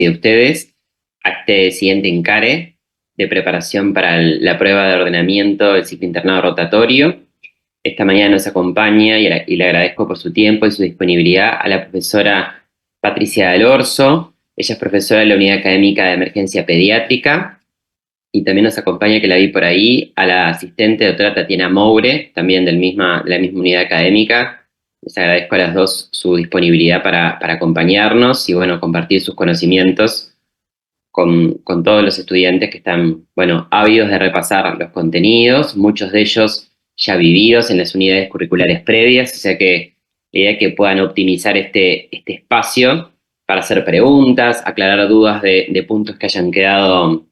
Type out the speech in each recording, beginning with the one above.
de ustedes a este siguiente encare de preparación para la prueba de ordenamiento del ciclo internado rotatorio. Esta mañana nos acompaña y le agradezco por su tiempo y su disponibilidad a la profesora Patricia Del Orso. Ella es profesora de la Unidad Académica de Emergencia Pediátrica. Y también nos acompaña, que la vi por ahí, a la asistente doctora Tatiana Moure, también de la misma unidad académica. Les agradezco a las dos su disponibilidad para acompañarnos y, bueno, compartir sus conocimientos con todos los estudiantes que están, bueno, ávidos de repasar los contenidos, muchos de ellos ya vividos en las unidades curriculares previas, o sea que la idea es que puedan optimizar este espacio para hacer preguntas, aclarar dudas de puntos que hayan quedado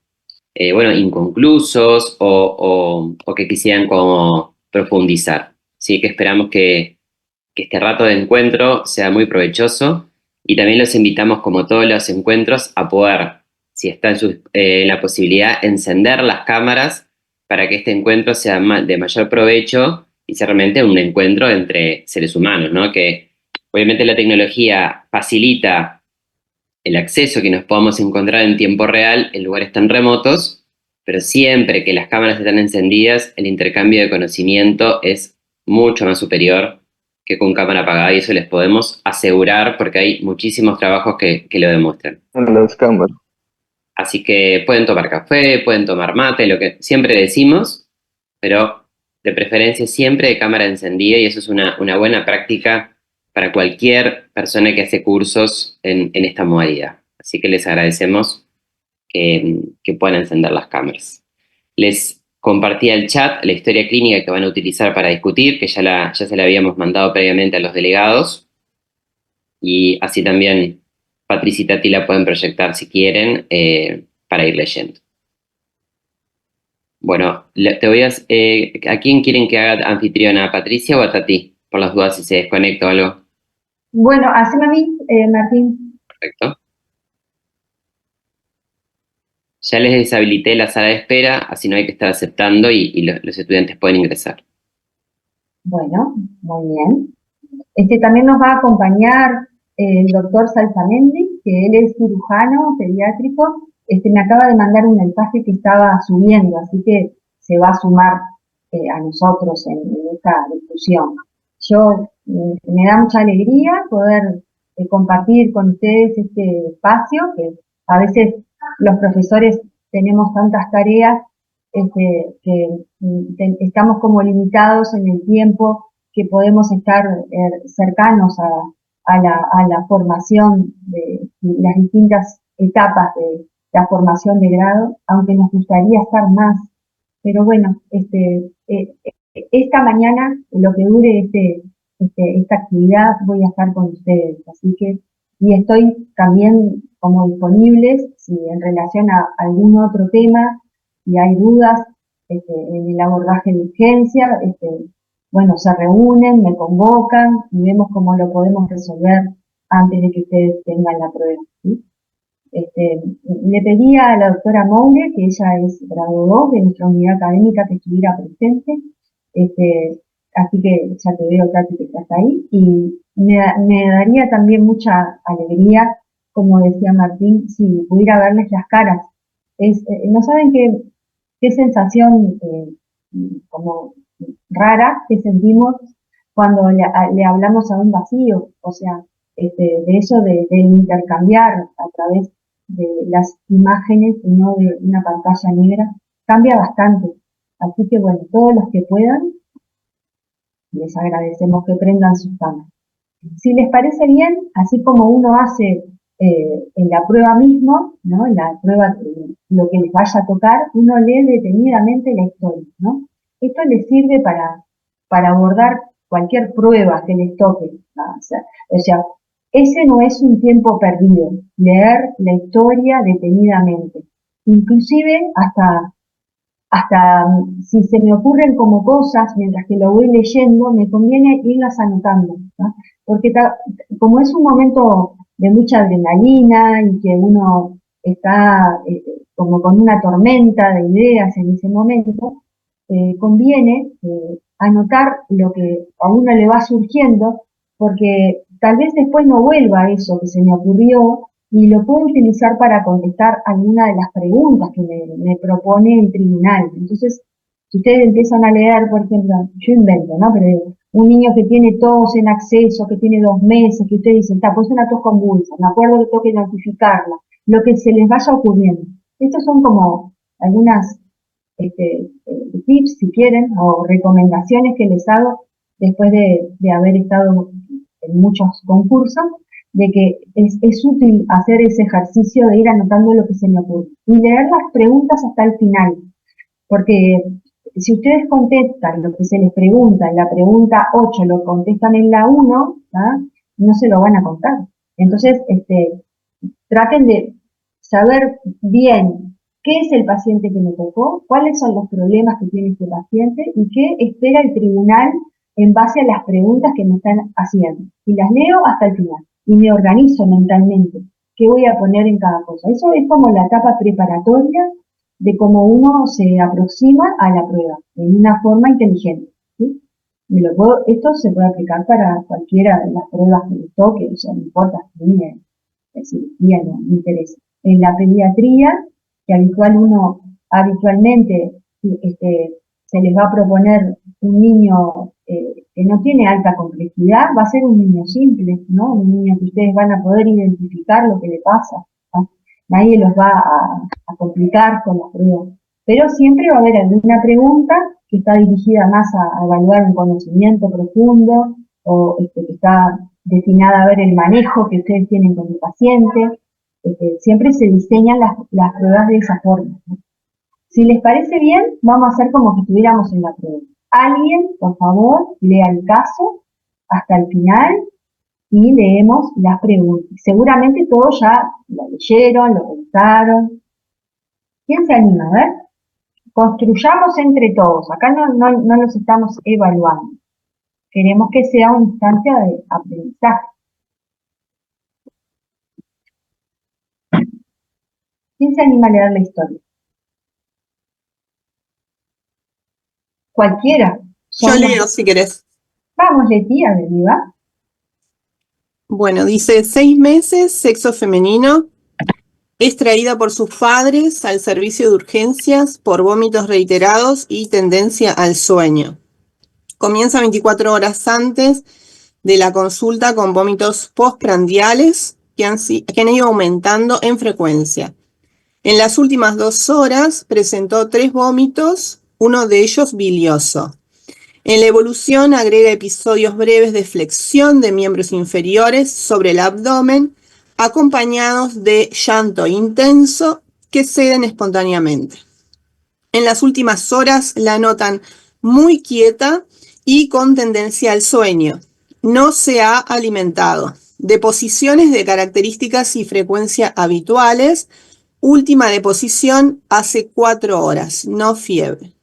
bueno, inconclusos o que quisieran como profundizar. Así que esperamos que este rato de encuentro sea muy provechoso y también los invitamos, como todos los encuentros, a poder, si está en la posibilidad, encender las cámaras para que este encuentro sea de mayor provecho y sea realmente un encuentro entre seres humanos, ¿no? Que obviamente la tecnología facilita el acceso, que nos podamos encontrar en tiempo real en lugares tan remotos, pero siempre que las cámaras están encendidas, el intercambio de conocimiento es mucho más superior que con cámara apagada, y eso les podemos asegurar porque hay muchísimos trabajos que lo demuestran. En las cámaras. Así que pueden tomar café, pueden tomar mate, lo que siempre decimos, pero de preferencia siempre de cámara encendida, y eso es una buena práctica para cualquier persona que hace cursos en esta modalidad. Así que les agradecemos que puedan encender las cámaras. Les compartí al chat la historia clínica que van a utilizar para discutir, que ya se la habíamos mandado previamente a los delegados, y así también Patricia y Tati la pueden proyectar si quieren, para ir leyendo. Bueno, te voy ¿a quién quieren que haga anfitriona? ¿A Patricia o a Tati? Por las dudas si se desconecta o algo. Bueno, haceme a mí, Martín. Perfecto. Ya les deshabilité la sala de espera, así no hay que estar aceptando y los estudiantes pueden ingresar. Bueno, muy bien. También nos va a acompañar el doctor Salzamendi, que él es cirujano pediátrico. Me acaba de mandar un mensaje que estaba subiendo, así que se va a sumar a nosotros en esta discusión. Me da mucha alegría poder compartir con ustedes este espacio, que a veces los profesores tenemos tantas tareas que estamos como limitados en el tiempo que podemos estar cercanos a la formación de las distintas etapas de la formación de grado, aunque nos gustaría estar más. Pero bueno, esta mañana, lo que dure esta actividad, voy a estar con ustedes. Así que, y estoy también como disponibles si en relación a algún otro tema, si hay dudas en el abordaje de urgencia, bueno, se reúnen, me convocan y vemos cómo lo podemos resolver antes de que ustedes tengan la prueba, ¿sí? Le pedí a la doctora Moure, que ella es grado 2 de nuestra unidad académica, que estuviera presente, así que ya te veo, Tati, que estás ahí, y me daría también mucha alegría, como decía Martín, si pudiera verles las caras. No saben qué sensación como rara que sentimos cuando le hablamos a un vacío, o sea, de eso de intercambiar a través de las imágenes y no de una pantalla negra, cambia bastante. Así que bueno, todos los que puedan, les agradecemos que prendan sus cámaras. Si les parece bien, así como uno hace en la prueba mismo, ¿no? En la prueba, lo que les vaya a tocar, uno lee detenidamente la historia, ¿no? Esto les sirve para abordar cualquier prueba que les toque, ¿no? O sea, ese no es un tiempo perdido, leer la historia detenidamente. Inclusive hasta si se me ocurren como cosas mientras que lo voy leyendo, me conviene irlas anotando, ¿no? Porque como es un momento de mucha adrenalina y que uno está como con una tormenta de ideas en ese momento, conviene anotar lo que a uno le va surgiendo, porque tal vez después no vuelva a eso que se me ocurrió y lo puedo utilizar para contestar alguna de las preguntas que me propone el tribunal. Entonces, si ustedes empiezan a leer, por ejemplo, yo invento, ¿no? Pero digo, un niño que tiene tos en acceso, que tiene 2 meses, que ustedes dicen, está, pues una tos convulsa, me acuerdo que tengo que notificarla, lo que se les vaya ocurriendo. Estos son como algunas tips, si quieren, o recomendaciones que les hago después de haber estado en muchos concursos, de que es útil hacer ese ejercicio de ir anotando lo que se me ocurre y leer las preguntas hasta el final, porque si ustedes contestan lo que se les pregunta en la pregunta 8, lo contestan en la 1, ¿ah? No se lo van a contar. Entonces, traten de saber bien qué es el paciente que me tocó, cuáles son los problemas que tiene este paciente y qué espera el tribunal en base a las preguntas que me están haciendo. Y las leo hasta el final y me organizo mentalmente qué voy a poner en cada cosa. Eso es como la etapa preparatoria de cómo uno se aproxima a la prueba, en una forma inteligente. ¿Sí? Esto se puede aplicar para cualquiera de las pruebas que me toque, o sea, no importa, a mí cirugía no me interesa. En la pediatría, que habitualmente se les va a proponer un niño que no tiene alta complejidad, va a ser un niño simple, ¿no? Un niño que ustedes van a poder identificar lo que le pasa, ¿no? Nadie los va a complicar con las pruebas. Pero siempre va a haber alguna pregunta que está dirigida más a evaluar un conocimiento profundo o que está destinada a ver el manejo que ustedes tienen con el paciente. Siempre se diseñan las pruebas de esa forma, ¿no? Si les parece bien, vamos a hacer como que estuviéramos en la prueba. Alguien, por favor, lea el caso hasta el final y leemos las preguntas. Seguramente todos ya lo leyeron, lo pensaron. ¿Quién se anima? A ver, construyamos entre todos. Acá no los estamos evaluando. Queremos que sea una instancia de aprendizaje. ¿Quién se anima a leer la historia? Cualquiera. Yo leo, si querés. Vamos, Leti, a ver, viva. Bueno, dice 6 meses, sexo femenino, es traída por sus padres al servicio de urgencias por vómitos reiterados y tendencia al sueño. Comienza 24 horas antes de la consulta con vómitos postprandiales que han ido aumentando en frecuencia. En las últimas 2 horas presentó 3 vómitos, uno de ellos bilioso. En la evolución agrega episodios breves de flexión de miembros inferiores sobre el abdomen, acompañados de llanto intenso que ceden espontáneamente. En las últimas horas la notan muy quieta y con tendencia al sueño. No se ha alimentado. Deposiciones de características y frecuencia habituales. Última deposición hace 4 horas, no fiebre.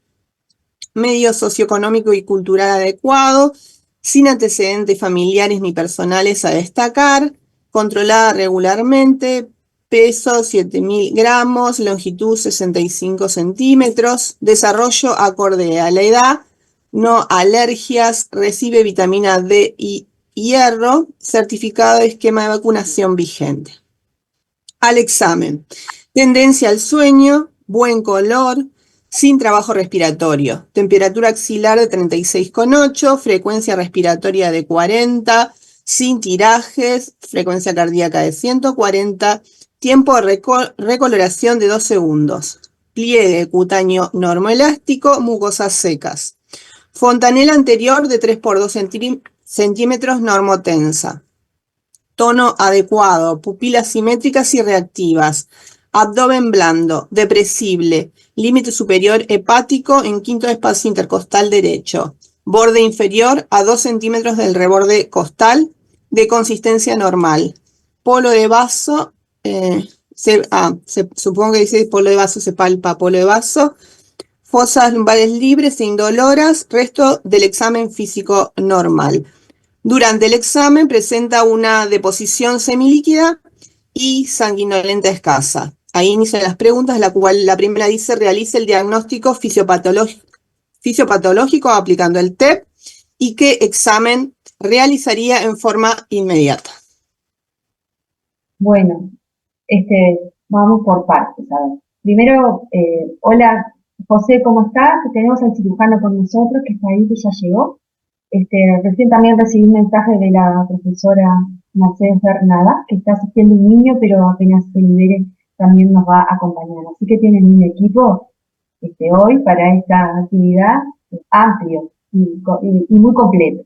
Medio socioeconómico y cultural adecuado, sin antecedentes familiares ni personales a destacar, controlada regularmente, peso 7.000 gramos, longitud 65 centímetros, desarrollo acorde a la edad, no alergias, recibe vitamina D y hierro, certificado de esquema de vacunación vigente. Al examen, tendencia al sueño, buen color, sin trabajo respiratorio, temperatura axilar de 36,8, frecuencia respiratoria de 40, sin tirajes, frecuencia cardíaca de 140, tiempo de recoloración de 2 segundos, pliegue cutáneo normoelástico, mucosas secas, fontanela anterior de 3 por 2 centímetros normotensa, tono adecuado, pupilas simétricas y reactivas, abdomen blando, depresible, límite superior hepático en quinto espacio intercostal derecho, borde inferior a 2 centímetros del reborde costal, de consistencia normal, polo de vaso, supongo que dice polo de vaso, se palpa polo de vaso, fosas lumbares libres e indoloras, resto del examen físico normal. Durante el examen presenta una deposición semilíquida y sanguinolenta escasa. Ahí inician las preguntas, la cual la primera dice: realice el diagnóstico fisiopatológico aplicando el TEP y qué examen realizaría en forma inmediata. Bueno, Vamos por partes, a ver. Primero, hola, José, ¿cómo estás? Tenemos al cirujano con nosotros, que está ahí, que ya llegó. Recién también recibí un mensaje de la profesora Mercedes Bernada, que está asistiendo un niño, pero apenas se libere también nos va a acompañar. Así que tienen un equipo hoy para esta actividad amplio y muy completo.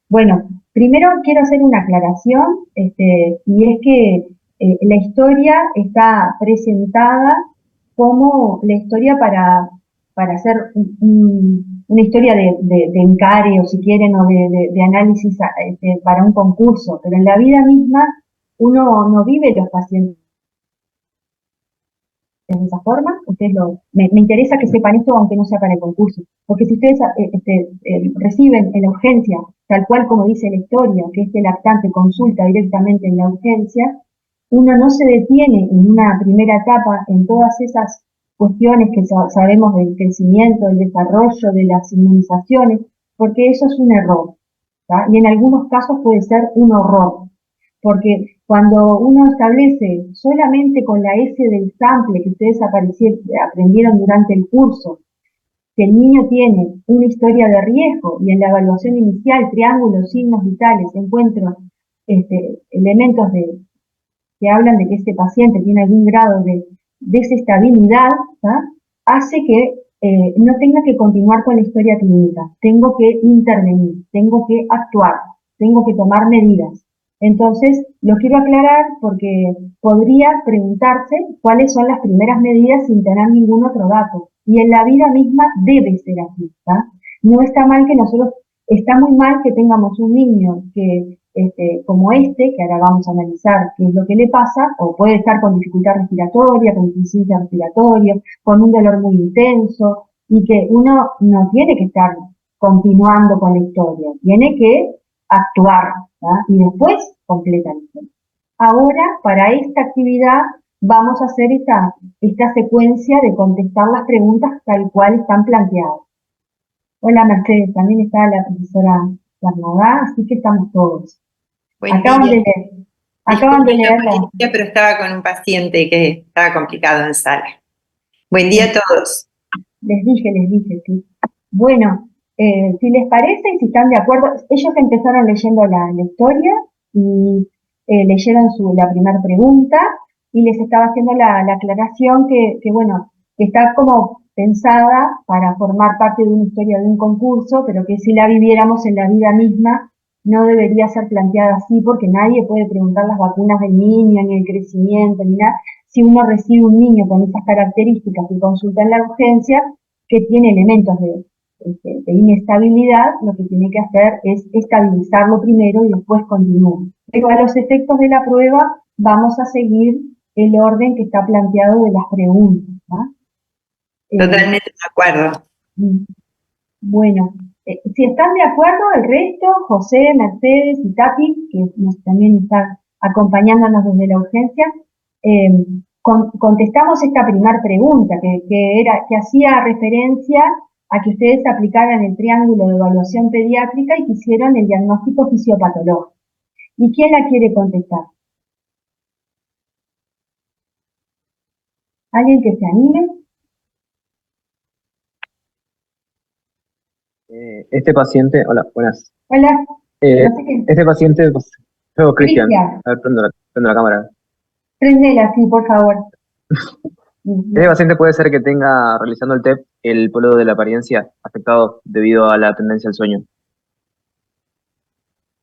Bueno, primero quiero hacer una aclaración, y es que la historia está presentada como la historia para hacer una historia de encare, o si quieren, o de análisis para un concurso, pero en la vida misma uno no vive los pacientes de esa forma. Me interesa que sepan esto aunque no sea para el concurso, porque si ustedes reciben en la urgencia, tal cual como dice la historia, que este lactante consulta directamente en la urgencia, uno no se detiene en una primera etapa en todas esas cuestiones que sabemos del crecimiento, del desarrollo, de las inmunizaciones, porque eso es un error, ¿tá? Y en algunos casos puede ser un horror, porque cuando uno establece solamente con la S del sample que ustedes aprendieron durante el curso, que el niño tiene una historia de riesgo y en la evaluación inicial, triángulos, signos vitales, encuentro elementos que hablan de que este paciente tiene algún grado de desestabilidad, ¿tá? Hace que no tenga que continuar con la historia clínica. Tengo que intervenir, tengo que actuar, tengo que tomar medidas. Entonces, lo quiero aclarar porque podría preguntarse cuáles son las primeras medidas sin tener ningún otro dato. Y en la vida misma debe ser así, ¿tá? No está mal que nosotros, está muy mal que tengamos un niño que como que ahora vamos a analizar qué es lo que le pasa, o puede estar con dificultad respiratoria, con insuficiencia respiratoria, con un dolor muy intenso, y que uno no tiene que estar continuando con la historia, tiene que actuar, ¿tá? Y después completa la historia. Ahora, para esta actividad, vamos a hacer esta secuencia de contestar las preguntas tal cual están planteadas. Hola Mercedes, también está la profesora Bernadá, así que estamos todos. Acaban de leer pero estaba con un paciente que estaba complicado en sala. Buen día a todos. Les dije, sí. Bueno, si les parece y si están de acuerdo, ellos empezaron leyendo la historia y leyeron la primera pregunta y les estaba haciendo la aclaración que está como pensada para formar parte de una historia de un concurso, pero que si la viviéramos en la vida misma no debería ser planteada así, porque nadie puede preguntar las vacunas del niño, ni el crecimiento, ni nada. Si uno recibe un niño con esas características y consulta en la urgencia, que tiene elementos de inestabilidad, lo que tiene que hacer es estabilizarlo primero y después continuar. Pero a los efectos de la prueba vamos a seguir el orden que está planteado de las preguntas, ¿no? Totalmente de acuerdo. Bueno, si están de acuerdo, el resto, José, Mercedes y Tati, que también están acompañándonos desde la urgencia, contestamos esta primera pregunta, que hacía referencia a que ustedes aplicaran el triángulo de evaluación pediátrica y que hicieron el diagnóstico fisiopatológico. ¿Y quién la quiere contestar? ¿Alguien que se anime? Este paciente, hola, buenas. Hola. No sé qué. Este paciente, yo, Cristian, a ver, prendo la cámara. Prendela, sí, por favor. Este paciente puede ser que tenga, realizando el TEP, el polo de la apariencia afectado debido a la tendencia al sueño.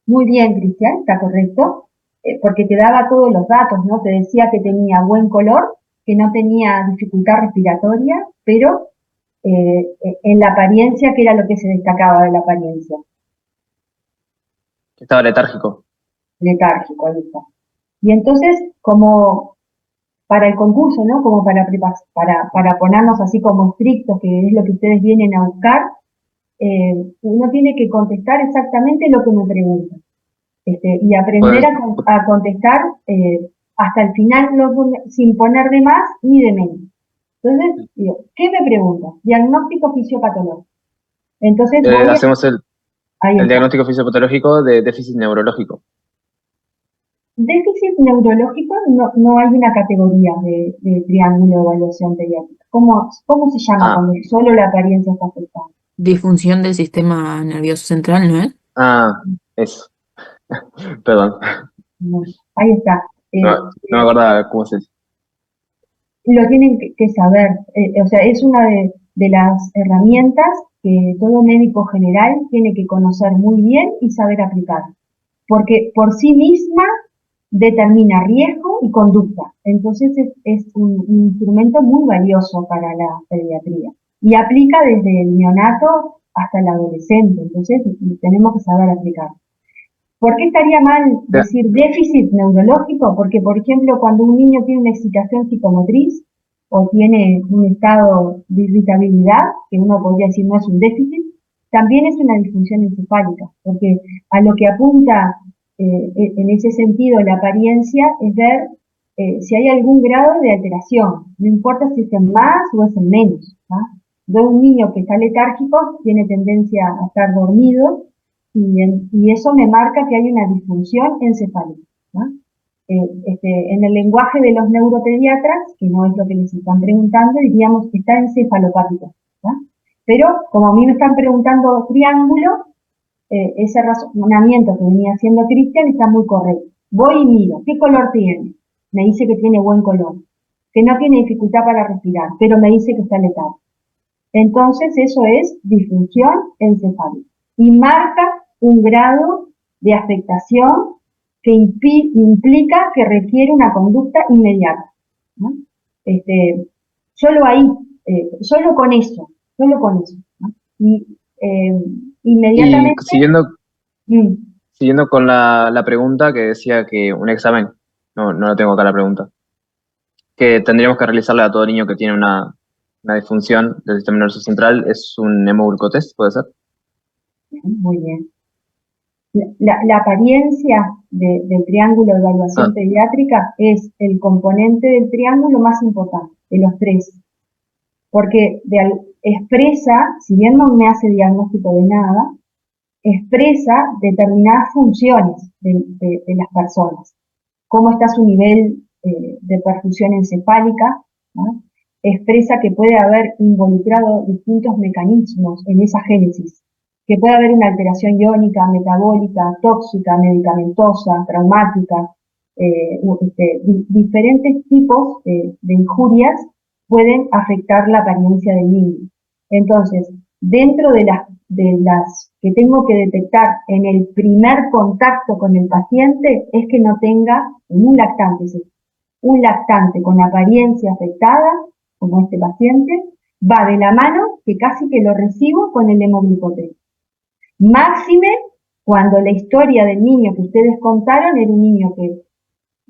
Muy bien, Cristian, está correcto, porque te daba todos los datos, ¿no? Te decía que tenía buen color, que no tenía dificultad respiratoria, pero en la apariencia, ¿qué era lo que se destacaba de la apariencia? Estaba letárgico. Letárgico, ahí está. Y entonces, como para el concurso, ¿no? Como para ponernos así como estrictos, que es lo que ustedes vienen a buscar, uno tiene que contestar exactamente lo que me preguntan. Y aprender a contestar hasta el final, sin poner de más ni de menos. Entonces, digo, ¿qué me preguntan? Diagnóstico fisiopatológico. Entonces, hacemos el diagnóstico fisiopatológico de déficit neurológico. déficit neurológico no hay una categoría de triángulo de evaluación pediátrica. ¿Cómo se llama cuando solo la apariencia está afectada? Disfunción del sistema nervioso central, ¿no es? Eso. Perdón. Bueno, ahí está. No me acordaba cómo se dice. Lo tienen que saber. O sea, es una de las herramientas que todo médico general tiene que conocer muy bien y saber aplicar. Porque por sí misma determina riesgo y conducta. Entonces es un instrumento muy valioso para la pediatría. Y aplica desde el neonato hasta el adolescente. Entonces tenemos que saber aplicar. ¿Por qué estaría mal decir déficit neurológico? Porque, por ejemplo, cuando un niño tiene una excitación psicomotriz o tiene un estado de irritabilidad, que uno podría decir no es un déficit, también es una disfunción encefálica, porque a lo que apunta en ese sentido la apariencia es ver si hay algún grado de alteración, no importa si es en más o es en menos. De un niño que está letárgico tiene tendencia a estar dormido, y eso me marca que hay una disfunción encefálica. En el lenguaje de los neuropediatras, que no es lo que les están preguntando, diríamos que está encefalopático. Pero como a mí me están preguntando triángulo, ese razonamiento que venía haciendo Cristian está muy correcto. Voy y miro, ¿qué color tiene? Me dice que tiene buen color, que no tiene dificultad para respirar, pero me dice que está letal. Entonces eso es disfunción encefálica y marca un grado de afectación que implica que requiere una conducta inmediata. Solo ahí, solo con eso. Y inmediatamente... Y siguiendo con la pregunta que decía que un examen, no lo tengo acá la pregunta, que tendríamos que realizarle a todo niño que tiene una disfunción del sistema nervioso central, es un hemoglucotest, ¿puede ser? Muy bien. La apariencia del triángulo de evaluación pediátrica es el componente del triángulo más importante, de los tres. Porque expresa, si bien no me hace diagnóstico de nada, expresa determinadas funciones de las personas. Cómo está su nivel de perfusión encefálica, ¿no? Expresa que puede haber involucrado distintos mecanismos en esa génesis, que puede haber una alteración iónica, metabólica, tóxica, medicamentosa, traumática, diferentes tipos de injurias pueden afectar la apariencia del niño. Entonces, dentro de las que tengo que detectar en el primer contacto con el paciente es que no tenga un lactante con apariencia afectada, como este paciente, va de la mano que casi que lo recibo con el hemoglucotest. Máxime cuando la historia del niño que ustedes contaron era un niño que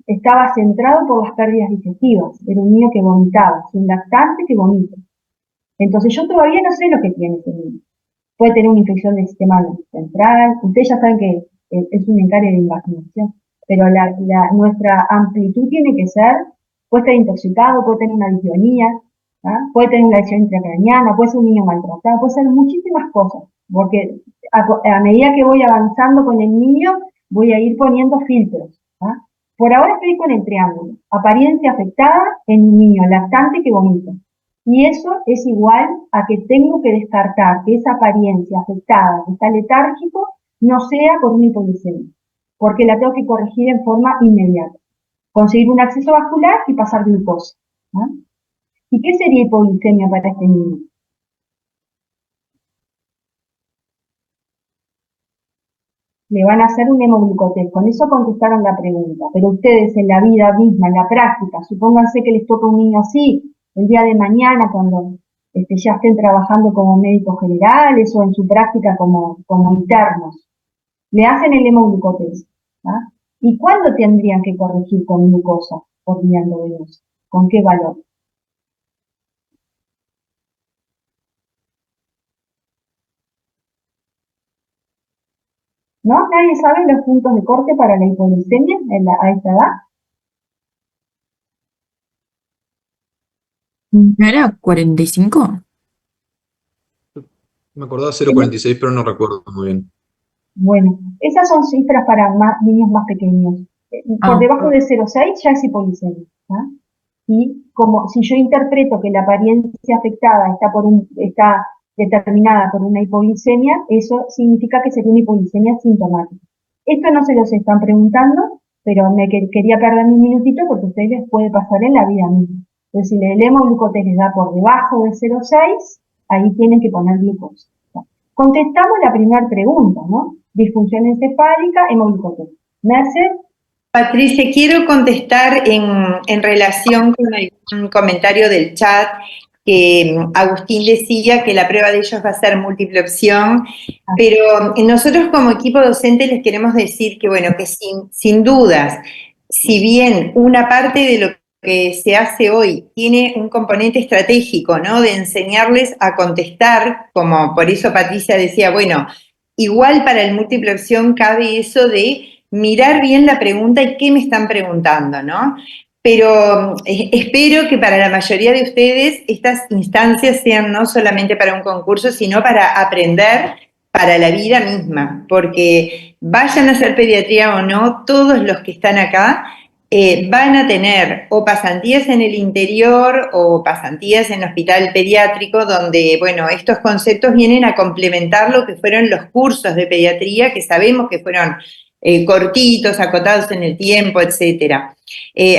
estaba centrado por las pérdidas digestivas, era un niño que vomitaba, es un lactante que vomita. Entonces yo todavía no sé lo que tiene ese niño. Puede tener una infección del sistema central, ustedes ya saben que es un encargo de invaginación, pero nuestra amplitud tiene que ser, puede estar intoxicado, puede tener una disbionía, puede tener una lesión intracraniana, puede ser un niño maltratado, puede ser muchísimas cosas, porque a medida que voy avanzando con el niño, voy a ir poniendo filtros. Por ahora estoy con el triángulo, apariencia afectada en un niño lactante que vomita. Y eso es igual a que tengo que descartar que esa apariencia afectada, que está letárgico, no sea por una hipoglucemia, porque la tengo que corregir en forma inmediata. Conseguir un acceso vascular y pasar glucosa. ¿Y qué sería hipoglucemia para este niño? Le van a hacer un hemoglucotest. Con eso contestaron la pregunta. Pero ustedes en la vida misma, en la práctica, supónganse que les toca un niño así, el día de mañana cuando ya estén trabajando como médicos generales o en su práctica como internos. Le hacen el hemoglucotest. ¿Y cuándo tendrían que corregir con glucosa por vía endovenosa? ¿Con qué valor? ¿No? ¿Nadie sabe los puntos de corte para la hipoglucemia a esta edad? ¿No era 45? Me acordaba 0,46, pero no recuerdo muy bien. Bueno, esas son cifras para niños más pequeños. por debajo de 0,6 ya es hipoglicemia. Y como si yo interpreto que la apariencia afectada está determinada por una hipoglicemia, eso significa que sería una hipoglicemia sintomática. Esto no se los están preguntando, pero me quería perder un minutito porque a ustedes les puede pasar en la vida misma. Entonces, si el hemoglucotés les da por debajo de 0,6, ahí tienen que poner glucosa. Contestamos la primera pregunta, ¿no? Disfunción encefálica, hemoglucotés. Merced. Patricia, quiero contestar en relación con un comentario del chat que Agustín decía que la prueba de ellos va a ser múltiple opción, pero nosotros como equipo docente les queremos decir que, bueno, que sin dudas, si bien una parte de lo que se hace hoy tiene un componente estratégico, ¿no? De enseñarles a contestar, como por eso Patricia decía, bueno, igual para el múltiple opción cabe eso de mirar bien la pregunta y qué me están preguntando, ¿no? Pero espero que para la mayoría de ustedes estas instancias sean no solamente para un concurso, sino para aprender para la vida misma, porque vayan a hacer pediatría o no, todos los que están acá van a tener o pasantías en el interior o pasantías en hospital pediátrico, donde, bueno, estos conceptos vienen a complementar lo que fueron los cursos de pediatría, que sabemos que fueron cortitos, acotados en el tiempo, etcétera.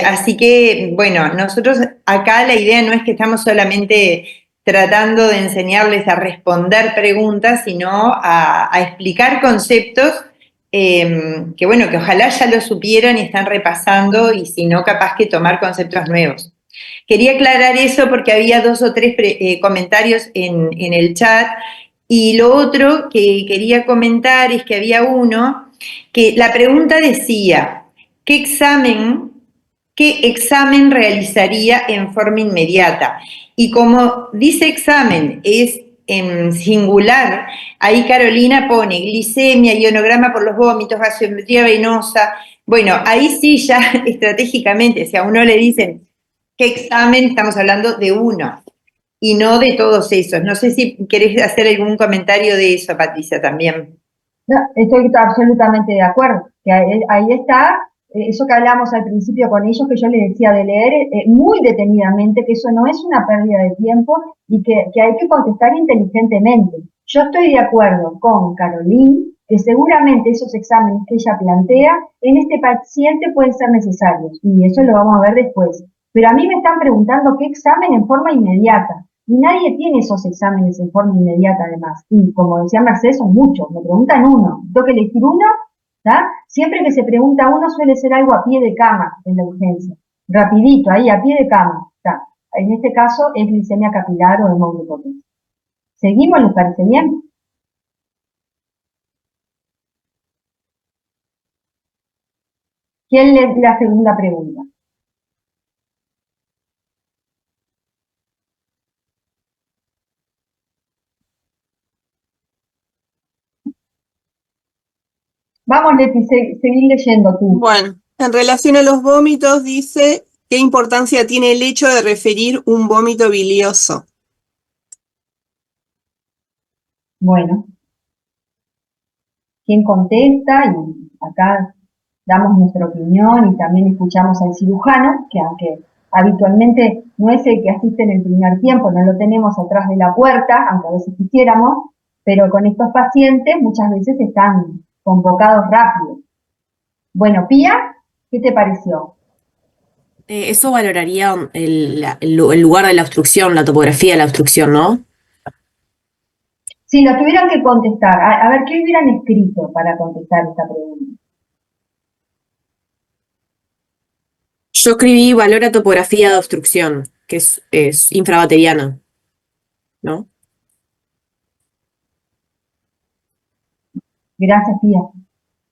Así que, bueno, nosotros acá la idea no es que estamos solamente tratando de enseñarles a responder preguntas, sino a explicar conceptos que, bueno, que ojalá ya lo supieran y están repasando, y si no, capaz que tomar conceptos nuevos. Quería aclarar eso porque había 2 o 3 comentarios en el chat, y lo otro que quería comentar es que había uno que la pregunta decía, ¿qué examen realizaría en forma inmediata? Y como dice examen es en singular, ahí Carolina pone glicemia, ionograma por los vómitos, gasometría venosa. Bueno, ahí sí ya estratégicamente, si a uno le dicen qué examen, estamos hablando de uno y no de todos esos. No sé si querés hacer algún comentario de eso, Patricia, también. No, estoy absolutamente de acuerdo, que ahí está, eso que hablamos al principio con ellos, que yo les decía de leer muy detenidamente, que eso no es una pérdida de tiempo y que hay que contestar inteligentemente. Yo estoy de acuerdo con Carolina, que seguramente esos exámenes que ella plantea en este paciente pueden ser necesarios, y eso lo vamos a ver después. Pero a mí me están preguntando qué examen en forma inmediata. Y nadie tiene esos exámenes en forma inmediata, además. Y como decía Mercedes, son muchos. Me preguntan uno. Tengo que elegir uno. ¿Tá? Siempre que se pregunta uno suele ser algo a pie de cama en la urgencia. Rapidito, ahí, a pie de cama. ¿Tá? En este caso es glicemia capilar o hemoglucotés. ¿Seguimos? ¿Les parece bien? ¿Quién lee la segunda pregunta? Vamos, Leti, seguir leyendo tú. Bueno, en relación a los vómitos, dice, ¿qué importancia tiene el hecho de referir un vómito bilioso? Bueno, ¿quién contesta? Y acá damos nuestra opinión y también escuchamos al cirujano, que aunque habitualmente no es el que asiste en el primer tiempo, no lo tenemos atrás de la puerta, aunque a veces quisiéramos, pero con estos pacientes muchas veces están convocados rápido. Bueno, Pía, ¿qué te pareció? Eso valoraría el lugar de la obstrucción, la topografía de la obstrucción, ¿no? Si lo tuvieran que contestar, a ver, ¿qué hubieran escrito para contestar esta pregunta? Yo escribí valora topografía de obstrucción, que es infrabacteriana, ¿no? Gracias, Pía.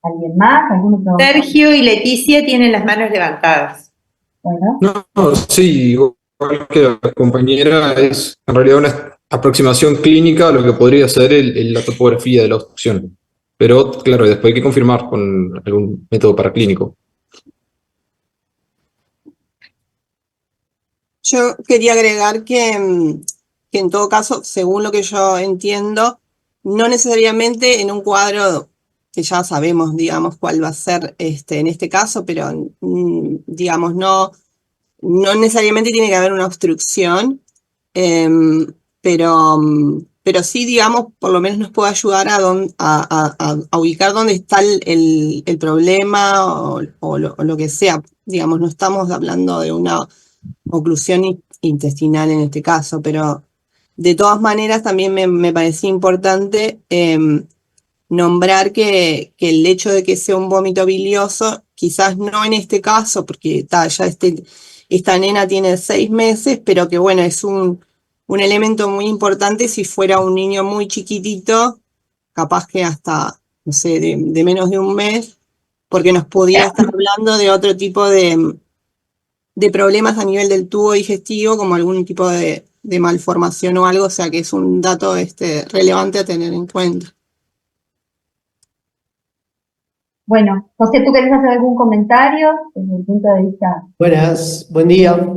¿Alguien más? ¿Algún otro? Sergio y Leticia tienen las manos levantadas. Bueno. No, sí, igual que la compañera, es en realidad una aproximación clínica a lo que podría ser la topografía de la obstrucción. Pero claro, después hay que confirmar con algún método paraclínico. Yo quería agregar que en todo caso, según lo que yo entiendo, no necesariamente en un cuadro que ya sabemos, digamos, cuál va a ser en este caso, pero, digamos, no necesariamente tiene que haber una obstrucción, pero sí, digamos, por lo menos nos puede ayudar a ubicar dónde está el problema o lo que sea. Digamos, no estamos hablando de una oclusión intestinal en este caso, pero de todas maneras también me parecía importante nombrar que el hecho de que sea un vómito bilioso, quizás no en este caso, porque ya esta nena tiene 6 meses, pero que bueno, es un elemento muy importante si fuera un niño muy chiquitito, capaz que hasta, no sé, de menos de un mes, porque nos podía estar hablando de otro tipo de problemas a nivel del tubo digestivo, como algún tipo de malformación o algo, o sea que es un dato relevante a tener en cuenta. Bueno, José, ¿tú querés hacer algún comentario desde el punto de vista? Buenas, buen día.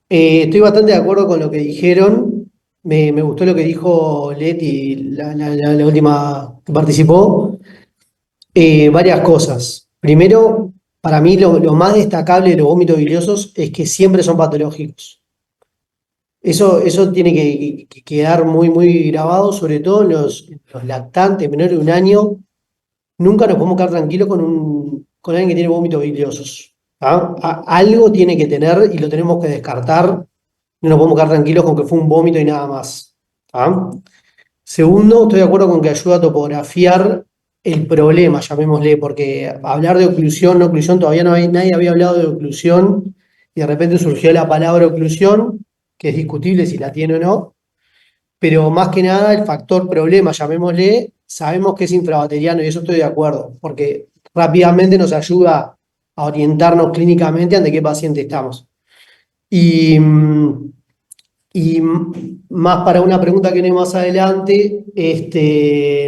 Estoy bastante de acuerdo con lo que dijeron. Me gustó lo que dijo Leti, la última que participó. Varias cosas. Primero, para mí lo más destacable de los vómitos biliosos es que siempre son patológicos. Eso tiene que quedar muy, muy grabado, sobre todo en los lactantes menores de un año. Nunca nos podemos quedar tranquilos con alguien que tiene vómitos biliosos. ¿Ah? Algo tiene que tener y lo tenemos que descartar. No nos podemos quedar tranquilos con que fue un vómito y nada más. ¿Ah? Segundo, estoy de acuerdo con que ayuda a topografiar el problema, llamémosle, porque hablar de oclusión, no oclusión, todavía nadie había hablado de oclusión y de repente surgió la palabra oclusión, que es discutible si la tiene o no, pero más que nada el factor problema, llamémosle, sabemos que es infrabacteriano y eso estoy de acuerdo, porque rápidamente nos ayuda a orientarnos clínicamente ante qué paciente estamos. Y más para una pregunta que viene más adelante,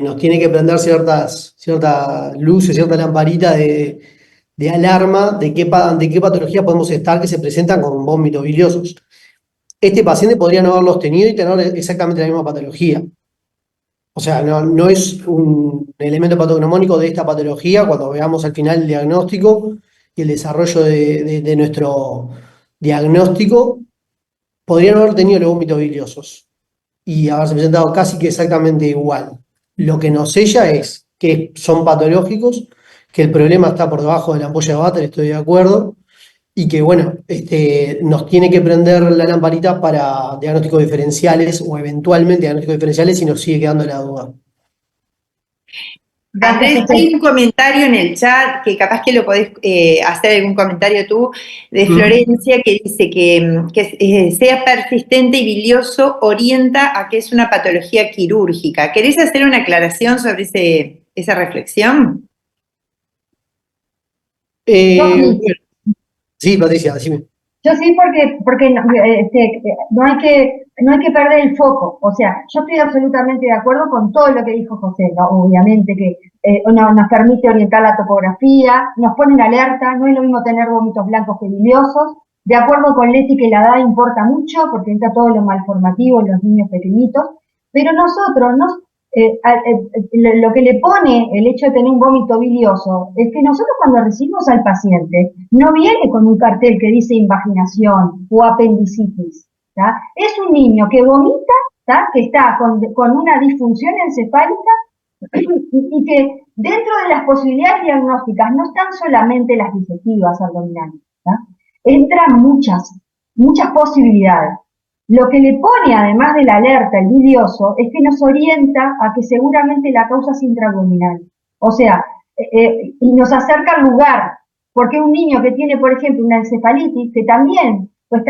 nos tiene que prender ciertas luces, cierta lamparita de alarma de ante qué patología podemos estar que se presentan con vómitos biliosos. Este paciente podría no haberlos tenido y tener exactamente la misma patología. O sea, no es un elemento patognomónico de esta patología cuando veamos al final el diagnóstico y el desarrollo de nuestro diagnóstico. Podrían haber tenido los vómitos biliosos y haberse presentado casi que exactamente igual. Lo que nos sella es que son patológicos, que el problema está por debajo de la ampolla de Vater, estoy de acuerdo, y que, bueno, nos tiene que prender la lamparita para diagnósticos diferenciales o eventualmente diagnósticos diferenciales si nos sigue quedando la duda. Andrés, hay un comentario en el chat que capaz que lo podés hacer algún comentario tú, de Florencia, que dice que sea persistente y bilioso orienta a que es una patología quirúrgica. ¿Querés hacer una aclaración sobre esa reflexión? Sí, Patricia, decime. Yo sí, porque no hay que perder el foco. O sea, yo estoy absolutamente de acuerdo con todo lo que dijo José, ¿no? Obviamente que nos permite orientar la topografía, nos pone en alerta, no es lo mismo tener vómitos blancos que biliosos. De acuerdo con Leti que la edad importa mucho, porque entra todo lo malformativo en los niños pequeñitos, pero nosotros lo que le pone el hecho de tener un vómito bilioso es que nosotros cuando recibimos al paciente no viene con un cartel que dice invaginación o apendicitis, ¿tá? Es un niño que vomita, ¿tá? Que está con una disfunción encefálica y que dentro de las posibilidades diagnósticas no están solamente las digestivas abdominales, ¿tá? Entran muchas posibilidades. Lo que le pone, además de la alerta, el bilioso, es que nos orienta a que seguramente la causa es intraabdominal. O sea, y nos acerca al lugar, porque un niño que tiene, por ejemplo, una encefalitis, que también pues,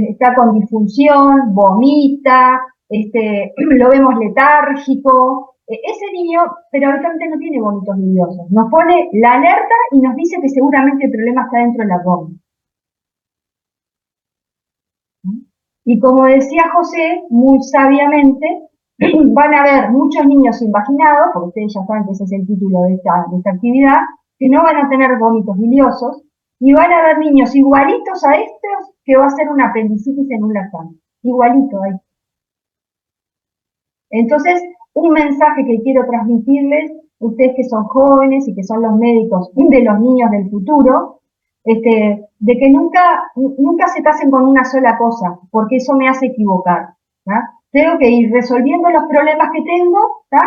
está con disfunción, vomita, lo vemos letárgico, ese niño, pero ahorita no tiene vómitos biliosos. Nos pone la alerta y nos dice que seguramente el problema está dentro del abdomen. Y como decía José, muy sabiamente, van a haber muchos niños invaginados, porque ustedes ya saben que ese es el título de esta actividad, que no van a tener vómitos biliosos, y van a haber niños igualitos a estos que va a ser una apendicitis en un lactante. Igualito ahí. Entonces, un mensaje que quiero transmitirles, ustedes que son jóvenes y que son los médicos de los niños del futuro, de que nunca se casen con una sola cosa, porque eso me hace equivocar, ¿tá? Tengo que ir resolviendo los problemas que tengo, ¿tá?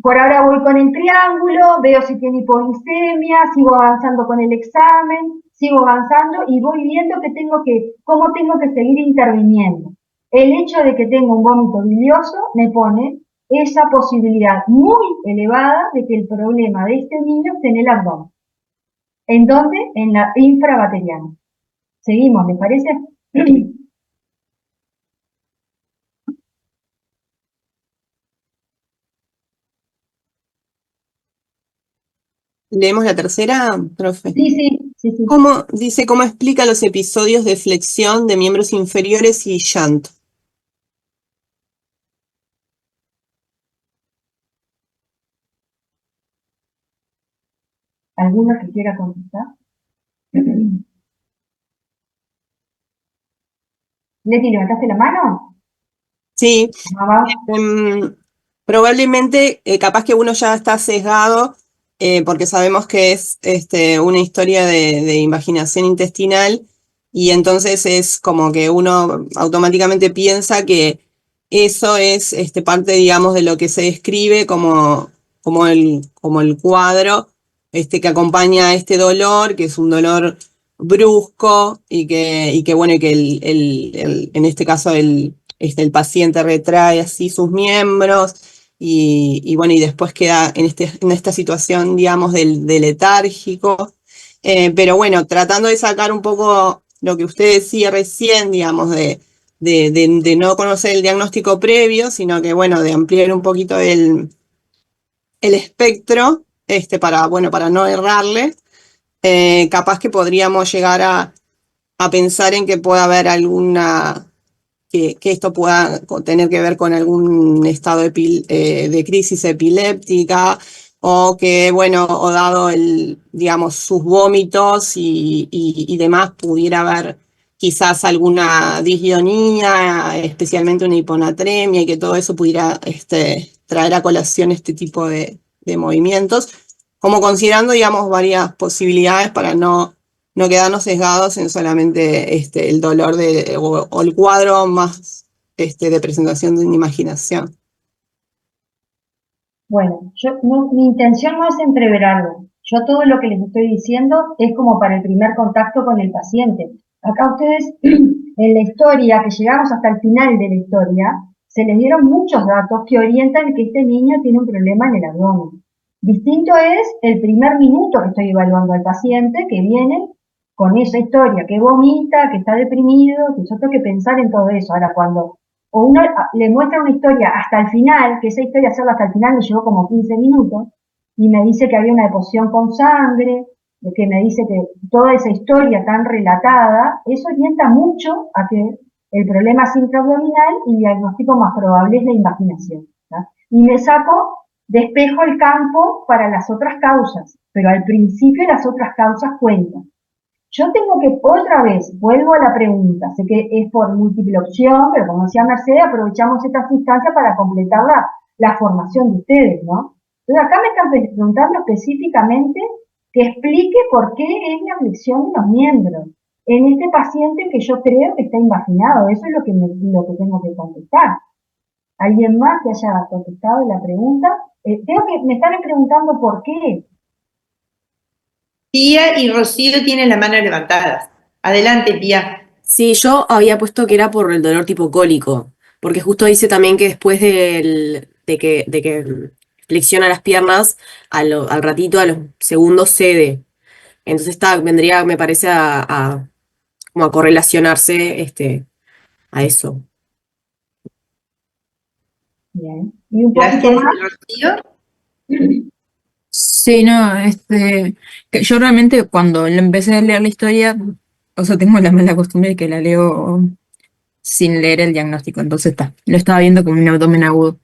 Por ahora voy con el triángulo, veo si tiene hipoglicemia, sigo avanzando con el examen, sigo avanzando y voy viendo cómo tengo que seguir interviniendo. El hecho de que tenga un vómito bilioso me pone esa posibilidad muy elevada de que el problema de este niño esté en el abdomen. ¿En dónde? En la infrabacteriana. Seguimos, ¿les parece? ¿Leemos la tercera, profe? Sí. ¿Cómo explica los episodios de flexión de miembros inferiores y llanto? ¿Alguno que quiera contestar? Leti, ¿levantaste la mano? Sí. Probablemente, capaz que uno ya está sesgado, porque sabemos que es una historia de invaginación intestinal, y entonces es como que uno automáticamente piensa que eso es parte, digamos, de lo que se describe como el cuadro que acompaña a este dolor, que es un dolor brusco y que bueno, y que en este caso el paciente retrae así sus miembros y bueno, y después queda en esta situación, digamos, de letárgico. Pero bueno, tratando de sacar un poco lo que usted decía recién, digamos, de no conocer el diagnóstico previo, sino que bueno, de ampliar un poquito el espectro, para no errarle, capaz que podríamos llegar a pensar en que pueda haber que esto pueda tener que ver con algún estado de crisis epiléptica, o que, bueno, o dado digamos, sus vómitos y demás, pudiera haber quizás alguna disionía, especialmente una hiponatremia, y que todo eso pudiera traer a colación este tipo de movimientos, como considerando, digamos, varias posibilidades para no quedarnos sesgados en solamente el dolor o el cuadro más de presentación de una imaginación. Bueno, mi intención no es entreverarlo. Yo todo lo que les estoy diciendo es como para el primer contacto con el paciente. Acá ustedes, en la historia, que llegamos hasta el final de la historia, se les dieron muchos datos que orientan que este niño tiene un problema en el abdomen. Distinto es el primer minuto que estoy evaluando al paciente, que viene con esa historia, que vomita, que está deprimido, que yo tengo que pensar en todo eso. Ahora, cuando uno le muestra una historia hasta el final, que esa historia hacerla hasta el final me llevó como 15 minutos, y me dice que había una deposición con sangre, que me dice que toda esa historia tan relatada, eso orienta mucho a que el problema es intraabdominal y el diagnóstico más probable es la invaginación, ¿tá? Y me despejo el campo para las otras causas, pero al principio las otras causas cuentan. Yo tengo que, otra vez, vuelvo a la pregunta, sé que es por múltiple opción, pero como decía Mercedes, aprovechamos esta instancia para completar la formación de ustedes, ¿no? Entonces acá me están preguntando específicamente que explique por qué es la flexión de los miembros en este paciente que yo creo que está invaginado. Eso es lo que tengo que contestar. ¿Alguien más que haya contestado la pregunta? Me están preguntando por qué. Pía y Rocío tienen las manos levantadas. Adelante, Pía. Sí, yo había puesto que era por el dolor tipo cólico, porque justo dice también que después de que flexiona las piernas, al ratito, a los segundos cede. Entonces vendría, me parece, como a correlacionarse a eso. Bien. ¿Y un poquito Gracias, más? Rocío. Sí, no, que yo realmente cuando empecé a leer la historia, o sea, tengo la mala costumbre de que la leo sin leer el diagnóstico, entonces lo estaba viendo como un abdomen agudo.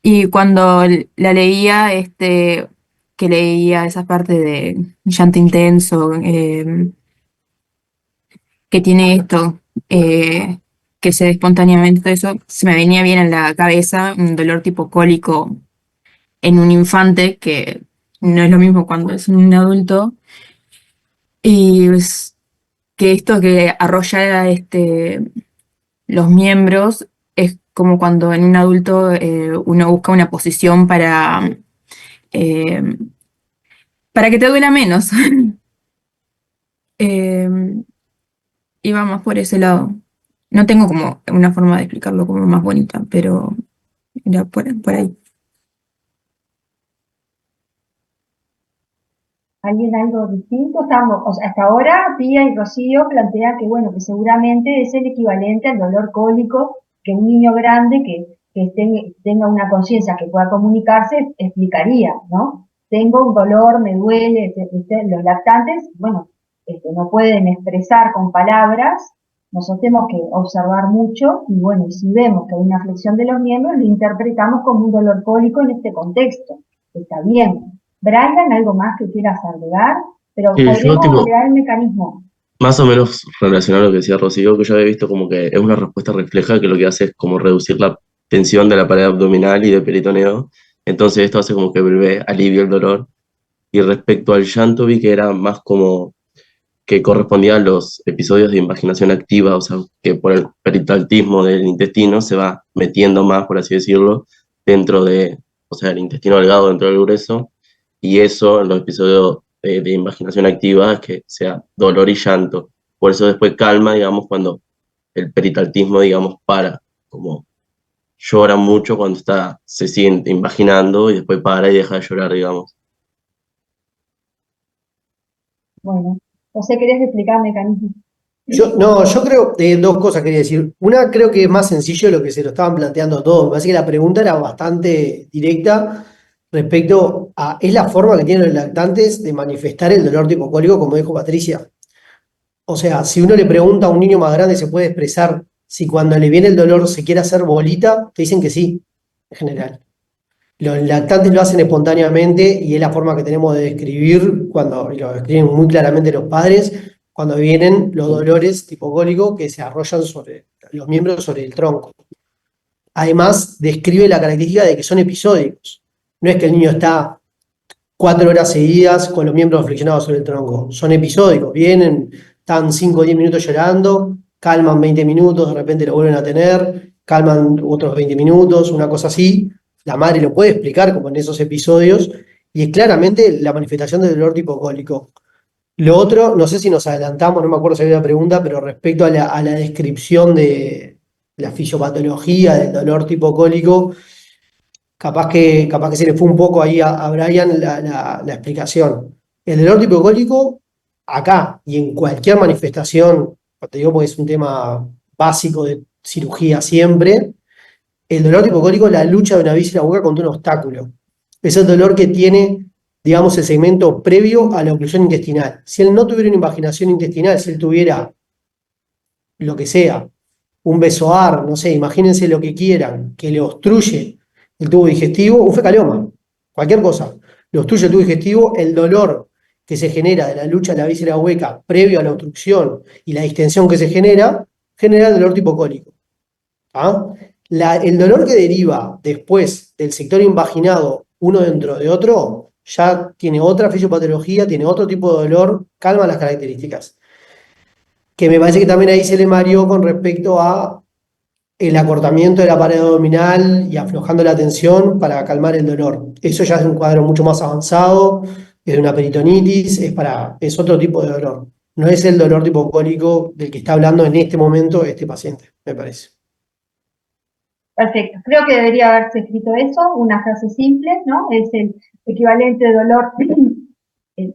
Y cuando la leía, que leía esa parte de llanto intenso, que tiene esto, que se dé espontáneamente todo eso, se me venía bien en la cabeza un dolor tipo cólico en un infante, que no es lo mismo cuando es un adulto, y que esto que arrolla los miembros es como cuando en un adulto uno busca una posición eh, para que te duela menos. Y vamos por ese lado. No tengo como una forma de explicarlo como más bonita, pero era por ahí. ¿Alguien algo distinto? Estamos, o sea, hasta ahora Pía y Rocío plantean que, bueno, que seguramente es el equivalente al dolor cólico que un niño grande que tenga una conciencia que pueda comunicarse explicaría, ¿no? Tengo un dolor, me duele, los lactantes, bueno, no pueden expresar con palabras, nosotros tenemos que observar mucho y bueno, si vemos que hay una flexión de los miembros, lo interpretamos como un dolor cólico en este contexto. Está bien. Brian, ¿algo más que quieras agregar? Pero Yo podemos tipo, agregar el mecanismo. más o menos relacionado a lo que decía Rocío, que yo había visto como que es una respuesta refleja que lo que hace es como reducir la tensión de la pared abdominal y del peritoneo. Entonces esto hace como que el bebé alivie el dolor. Y respecto al llanto vi que era más como que correspondía a los episodios de invaginación activa, o sea, que por el peritaltismo del intestino se va metiendo más, por así decirlo, dentro de, o sea, el intestino delgado dentro del grueso, y eso en los episodios de invaginación activa es que sea dolor y llanto. Por eso después calma, digamos, cuando el peritaltismo, digamos, para, como llora mucho cuando se sigue imaginando y después para y deja de llorar, digamos. Bueno, José, ¿querés explicar el mecanismo? Yo creo, dos cosas quería decir. Una, creo que es más sencillo de lo que se lo estaban planteando todos. Me parece que la pregunta era bastante directa respecto a, ¿es la forma que tienen los lactantes de manifestar el dolor tipo cólico, como dijo Patricia? O sea, si uno le pregunta a un niño más grande, ¿se puede expresar si cuando le viene el dolor se quiere hacer bolita? Te dicen que sí, en general. Los lactantes lo hacen espontáneamente y es la forma que tenemos de describir, y lo describen muy claramente los padres, cuando vienen los dolores tipo cólico que se arrollan sobre los miembros, sobre el tronco. Además, describe la característica de que son episódicos. No es que el niño está 4 horas seguidas con los miembros flexionados sobre el tronco. Son episódicos. Vienen, están 5 o 10 minutos llorando, calman 20 minutos, de repente lo vuelven a tener, calman otros 20 minutos, una cosa así. La madre lo puede explicar como en esos episodios y es claramente la manifestación del dolor tipo cólico. Lo otro, no sé si nos adelantamos, no me acuerdo si había una pregunta, pero respecto a la descripción de la fisiopatología del dolor tipo cólico, capaz que se le fue un poco ahí a Brian la explicación. El dolor tipo cólico, acá y en cualquier manifestación, te digo porque es un tema básico de cirugía siempre, el dolor tipo cólico es la lucha de una víscera bucal contra un obstáculo. Es el dolor que tiene, digamos, el segmento previo a la oclusión intestinal. Si él no tuviera una invaginación intestinal, si él tuviera lo que sea, un besoar, no sé, imagínense lo que quieran, que le obstruye el tubo digestivo, un fecaloma, cualquier cosa, le obstruye el tubo digestivo, el dolor que se genera de la lucha de la víscera hueca previo a la obstrucción y la distensión que se genera el dolor tipo cólico. ¿Ah? El dolor que deriva después del sector invaginado uno dentro de otro ya tiene otra fisiopatología, tiene otro tipo de dolor, calma las características. Que me parece que también ahí se le mareó con respecto a el acortamiento de la pared abdominal y aflojando la tensión para calmar el dolor. Eso ya es un cuadro mucho más avanzado, es una peritonitis, es otro tipo de dolor. No es el dolor tipo cólico del que está hablando en este momento este paciente, me parece. Perfecto. Creo que debería haberse escrito eso, una frase simple, ¿no? Es el equivalente de dolor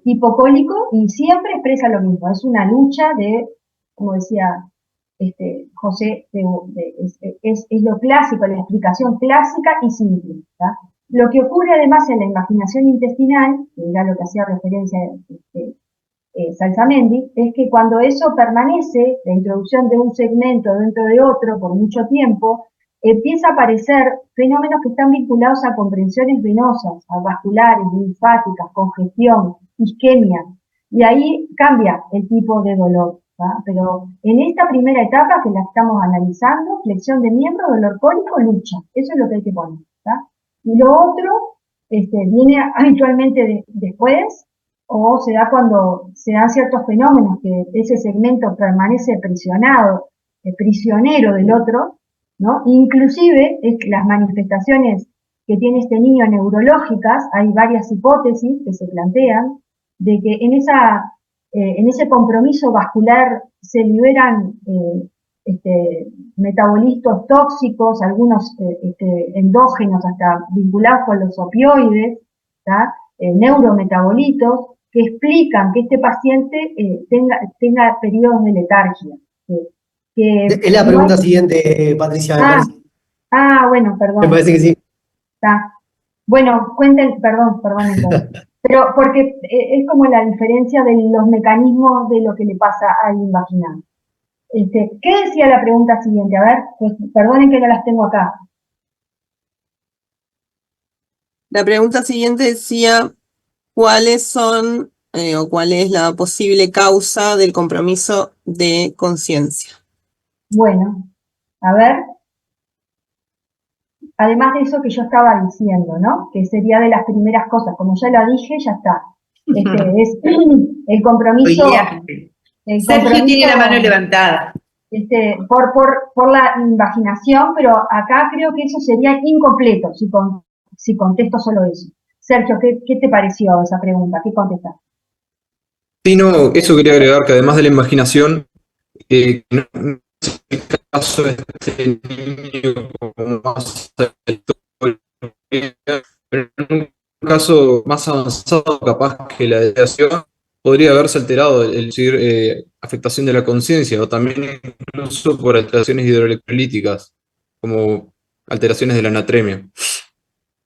tipo cólico y siempre expresa lo mismo. Es una lucha de, como decía José, es lo clásico, la explicación clásica y simple. ¿tá? Lo que ocurre además en la invaginación intestinal, que era lo que hacía referencia Salsamendi, es que cuando eso permanece, la introducción de un segmento dentro de otro por mucho tiempo, empieza a aparecer fenómenos que están vinculados a comprensiones venosas, a vasculares, linfáticas, congestión, isquemia, y ahí cambia el tipo de dolor. ¿tá? Pero en esta primera etapa que la estamos analizando, flexión de miembro, dolor cólico, lucha. Eso es lo que hay que poner, ¿tá? Y lo otro viene habitualmente después, o se da cuando se dan ciertos fenómenos que ese segmento permanece prisionado, prisionero del otro, ¿no? Inclusive las manifestaciones que tiene este niño neurológicas, hay varias hipótesis que se plantean, de que en ese compromiso vascular se liberan metabolitos tóxicos, algunos endógenos hasta vinculados con los opioides, neurometabolitos, que explican que este paciente tenga periodos de letargia. Es la pregunta siguiente, Patricia, me parece. Bueno, perdón. Me parece que sí. Bueno, cuenten, perdón entonces. Pero porque es como la diferencia de los mecanismos de lo que le pasa al invaginal. ¿Qué decía la pregunta siguiente? A ver, pues, perdonen que no las tengo acá. La pregunta siguiente decía, ¿cuáles son o cuál es la posible causa del compromiso de conciencia? Bueno, a ver. Además de eso que yo estaba diciendo, ¿no? Que sería de las primeras cosas, como ya lo dije, ya está. Es el compromiso. Sergio tiene la mano levantada. Por la invaginación, pero acá creo que eso sería incompleto si contesto solo eso. Sergio, ¿qué te pareció esa pregunta? ¿Qué contestas? Sí, no, eso quería agregar que además de la imaginación, no es el caso de este niño como más pero en un caso más avanzado, capaz que la ideación, podría haberse alterado afectación de la conciencia o también incluso por alteraciones hidroelectrolíticas, como alteraciones de la natremia.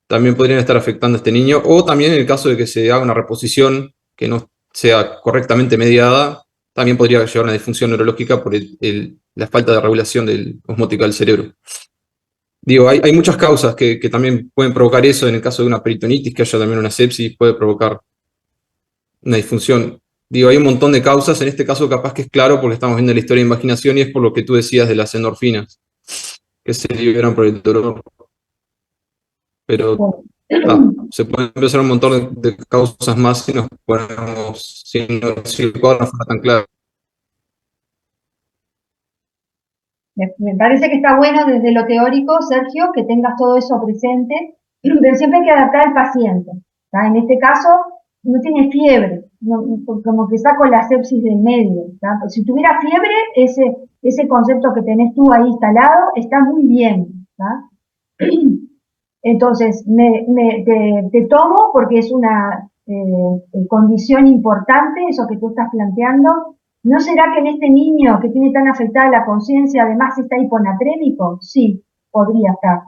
También podrían estar afectando a este niño, o también en el caso de que se haga una reposición que no sea correctamente mediada, también podría llevar a una disfunción neurológica por la falta de regulación del osmótica del cerebro. Digo, hay muchas causas que también pueden provocar eso. En el caso de una peritonitis, que haya también una sepsis, puede provocar una disfunción. Digo, hay un montón de causas. En este caso capaz que es claro porque estamos viendo la historia de imaginación y es por lo que tú decías de las endorfinas, que se liberan por el dolor. Pero se pueden empezar un montón de causas más si nos ponemos, si el cuadro no fuera tan claro. Me parece que está bueno desde lo teórico, Sergio, que tengas todo eso presente, pero siempre hay que adaptar al paciente. ¿Tá? En este caso, no tiene fiebre, como que saco la sepsis del medio. ¿Tá? Si tuviera fiebre, ese concepto que tenés tú ahí instalado está muy bien. ¿Tá? Entonces, te tomo porque es una condición importante, eso que tú estás planteando. ¿No será que en este niño que tiene tan afectada la conciencia además está hiponatrémico? Sí, podría estar.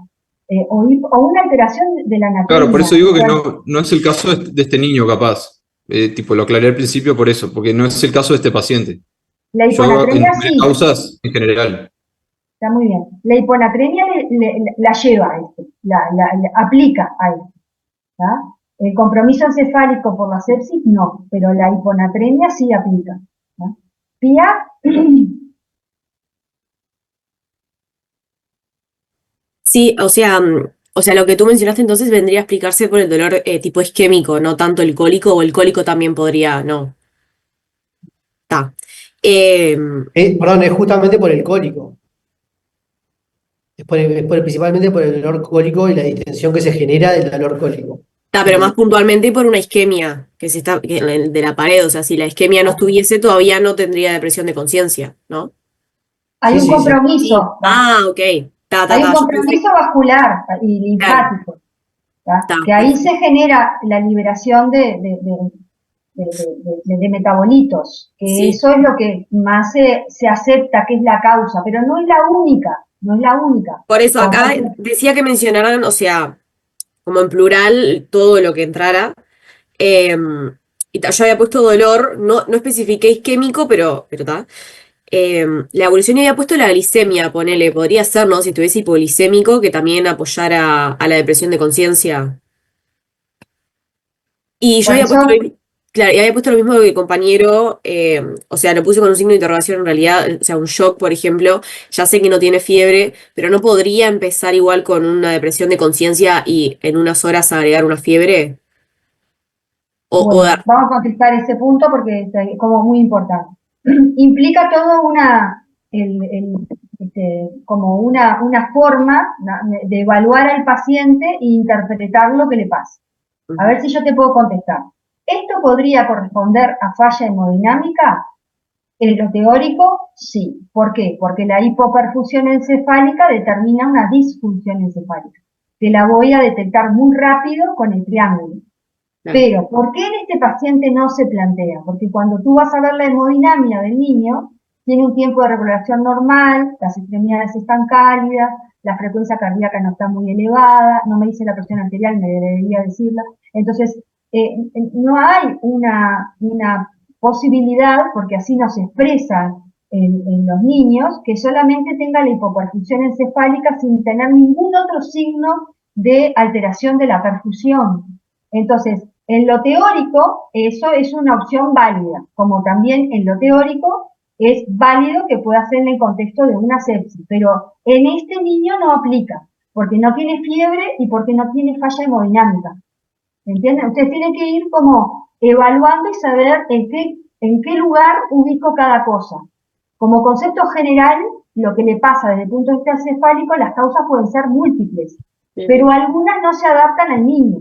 O una alteración de la natremia. Claro, por eso digo que no es el caso de este niño, capaz. Lo aclaré al principio por eso, porque no es el caso de este paciente. La hiponatremia sí. Causas en general. Está muy bien. La hiponatremia la lleva a esto, la aplica a esto. ¿Tá? El compromiso encefálico por la sepsis no, pero la hiponatremia sí aplica. ¿Tá? Pía. Sí, o sea, lo que tú mencionaste entonces vendría a explicarse por el dolor tipo isquémico, no tanto el cólico, o el cólico también podría, no. Está. Perdón, es justamente por el cólico. Principalmente por el dolor cólico y la distensión que se genera del dolor cólico. Está, pero más puntualmente por una isquemia de la pared, o sea, si la isquemia no estuviese, todavía no tendría depresión de conciencia, ¿no? Hay un compromiso. Sí. Ok. Hay un compromiso vascular y linfático. Que ahí se genera la liberación de metabolitos, que sí. Eso es lo que más se acepta que es la causa, pero no es la única. No es la única. Por eso acá decía que mencionaran, o sea, como en plural, todo lo que entrara. Y yo había puesto dolor, no especifiqué isquémico, pero está. La evolución había puesto la glicemia, ponele, podría ser, ¿no? Si tuviese hipoglicémico, que también apoyara a la depresión de conciencia. Y yo había puesto Claro, y había puesto lo mismo que el compañero, o sea, lo puse con un signo de interrogación en realidad, o sea, un shock, por ejemplo, ya sé que no tiene fiebre, pero no podría empezar igual con una depresión de conciencia y en unas horas agregar una fiebre, o Bueno, dar. vamos a contestar ese punto porque es como muy importante. Implica todo como una forma de evaluar al paciente e interpretar lo que le pasa. A ver si yo te puedo contestar. ¿Esto podría corresponder a falla hemodinámica? En lo teórico, sí. ¿Por qué? Porque la hipoperfusión encefálica determina una disfunción encefálica, que la voy a detectar muy rápido con el triángulo. Pero, ¿por qué en este paciente no se plantea? Porque cuando tú vas a ver la hemodinamia del niño, tiene un tiempo de regulación normal, las extremidades están cálidas, la frecuencia cardíaca no está muy elevada, no me dice la presión arterial, me debería decirla. Entonces, no hay una posibilidad, porque así no se expresa en los niños, que solamente tenga la hipoperfusión encefálica sin tener ningún otro signo de alteración de la perfusión. Entonces, en lo teórico, eso es una opción válida, como también en lo teórico es válido que pueda hacerlo en contexto de una sepsis, pero en este niño no aplica, porque no tiene fiebre y porque no tiene falla hemodinámica. ¿Entienden? Ustedes tienen que ir como evaluando y saber en qué lugar ubico cada cosa. Como concepto general, lo que le pasa desde el punto de vista encefálico, las causas pueden ser múltiples, pero algunas no se adaptan al niño.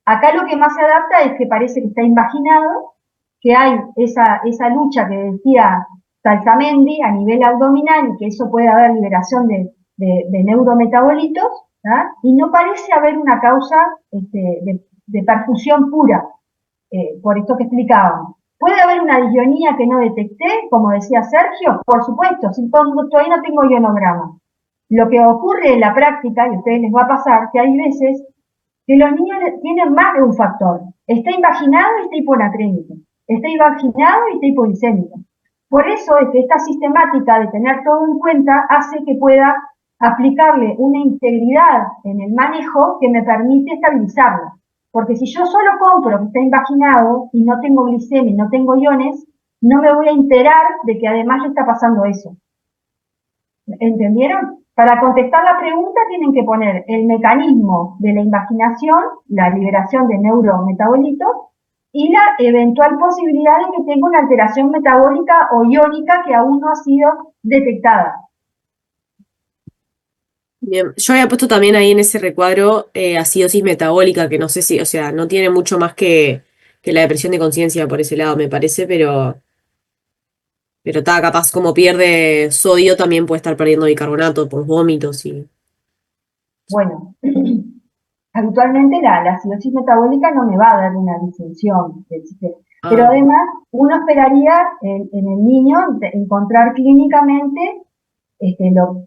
Acá lo que más se adapta es que parece que está invaginado, que hay esa lucha que decía Salsamendi a nivel abdominal y que eso puede haber liberación de neurometabolitos, ¿ah? Y no parece haber una causa de perfusión pura, por esto que explicábamos. ¿Puede haber una disionía que no detecté, como decía Sergio? Por supuesto, si todavía no tengo ionograma. Lo que ocurre en la práctica, y a ustedes les va a pasar, que hay veces que los niños tienen más de un factor. Está invaginado y está hiponatrémico. Está invaginado y está hipoglicémico. Por eso es que esta sistemática de tener todo en cuenta hace que pueda aplicarle una integridad en el manejo que me permite estabilizarla. Porque si yo solo compro que está invaginado y no tengo glicemia y no tengo iones, no me voy a enterar de que además le está pasando eso. ¿Entendieron? Para contestar la pregunta tienen que poner el mecanismo de la invaginación, la liberación de neurometabolitos y la eventual posibilidad de que tenga una alteración metabólica o iónica que aún no ha sido detectada. Bien, yo había puesto también ahí en ese recuadro acidosis metabólica, que no sé si, o sea, no tiene mucho más que la depresión de conciencia por ese lado, me parece, pero está capaz como pierde sodio, también puede estar perdiendo bicarbonato por vómitos y. Bueno, habitualmente la acidosis metabólica no me va a dar una disfunción del sistema. Pero además, uno esperaría en el niño encontrar clínicamente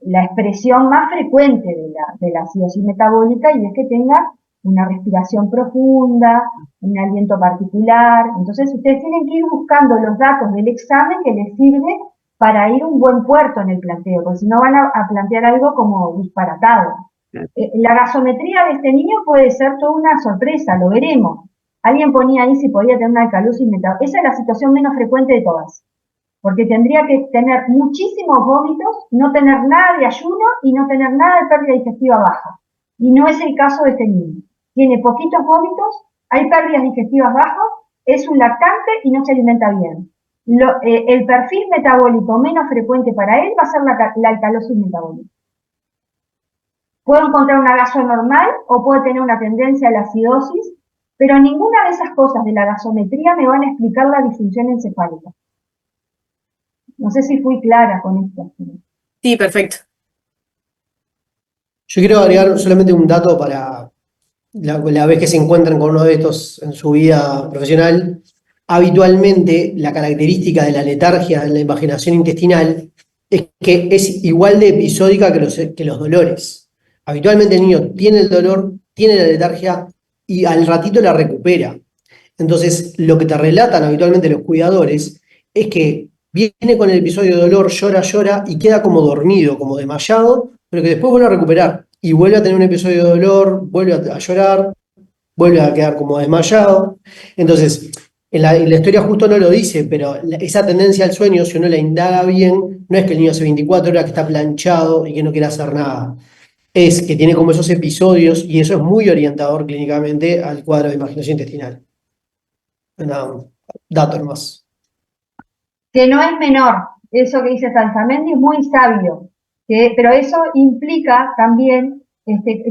la expresión más frecuente de la acidosis metabólica, y es que tenga una respiración profunda, un aliento particular. Entonces ustedes tienen que ir buscando los datos del examen que les sirve para ir a un buen puerto en el planteo, porque si no van a plantear algo como disparatado. La gasometría de este niño puede ser toda una sorpresa, lo veremos. Alguien ponía ahí si podía tener una alcalosis metabólica. Esa es la situación menos frecuente de todas, porque tendría que tener muchísimos vómitos, no tener nada de ayuno y no tener nada de pérdida digestiva baja. Y no es el caso de este niño. Tiene poquitos vómitos, hay pérdidas digestivas bajas, es un lactante y no se alimenta bien. El perfil metabólico menos frecuente para él va a ser la alcalosis metabólica. Puedo encontrar una gaso normal o puedo tener una tendencia a la acidosis, pero ninguna de esas cosas de la gasometría me van a explicar la disfunción encefálica. No sé si fui clara con esto. Sí, perfecto. Yo quiero agregar solamente un dato para la vez que se encuentran con uno de estos en su vida profesional. Habitualmente, la característica de la letargia en la invaginación intestinal es que es igual de episódica que los dolores. Habitualmente el niño tiene el dolor, tiene la letargia y al ratito la recupera. Entonces, lo que te relatan habitualmente los cuidadores es que viene con el episodio de dolor, llora y queda como dormido, como desmayado, pero que después vuelve a recuperar y vuelve a tener un episodio de dolor, vuelve a llorar, vuelve a quedar como desmayado. Entonces, En la historia justo no lo dice, pero esa tendencia al sueño, si uno la indaga bien, no es que el niño hace 24 horas que está planchado y que no quiere hacer nada. Es que tiene como esos episodios y eso es muy orientador clínicamente al cuadro de imaginación intestinal. Nada, un dato nomás. Que no es menor, eso que dice Salsamendi es muy sabio, pero eso implica también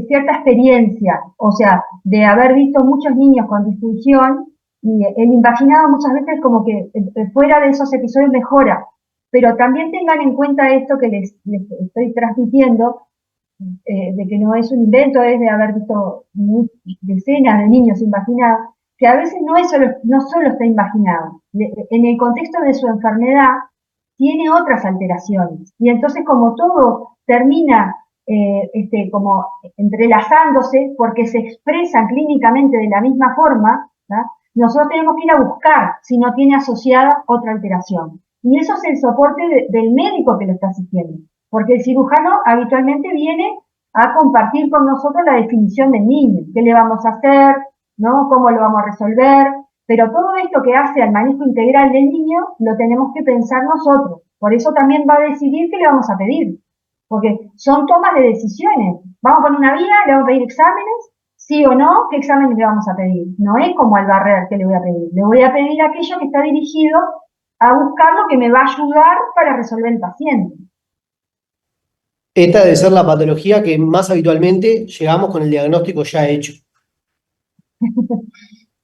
cierta experiencia, o sea, de haber visto muchos niños con disfunción y el imaginado muchas veces como que fuera de esos episodios mejora, pero también tengan en cuenta esto que les estoy transmitiendo, de que no es un invento, es de haber visto decenas de niños imaginados, que a veces no solo está imaginado, en el contexto de su enfermedad tiene otras alteraciones. Y entonces como todo termina como entrelazándose porque se expresan clínicamente de la misma forma, ¿tá? Nosotros tenemos que ir a buscar si no tiene asociada otra alteración. Y eso es el soporte del médico que lo está asistiendo, porque el cirujano habitualmente viene a compartir con nosotros la definición del niño, qué le vamos a hacer, ¿no? Cómo lo vamos a resolver, pero todo esto que hace al manejo integral del niño lo tenemos que pensar nosotros. Por eso también va a decidir qué le vamos a pedir, porque son tomas de decisiones. Vamos con una vía, le vamos a pedir exámenes, sí o no, qué exámenes le vamos a pedir. No es como al barrer que le voy a pedir. Le voy a pedir aquello que está dirigido a buscar lo que me va a ayudar para resolver el paciente. Esta debe ser la patología que más habitualmente llegamos con el diagnóstico ya hecho.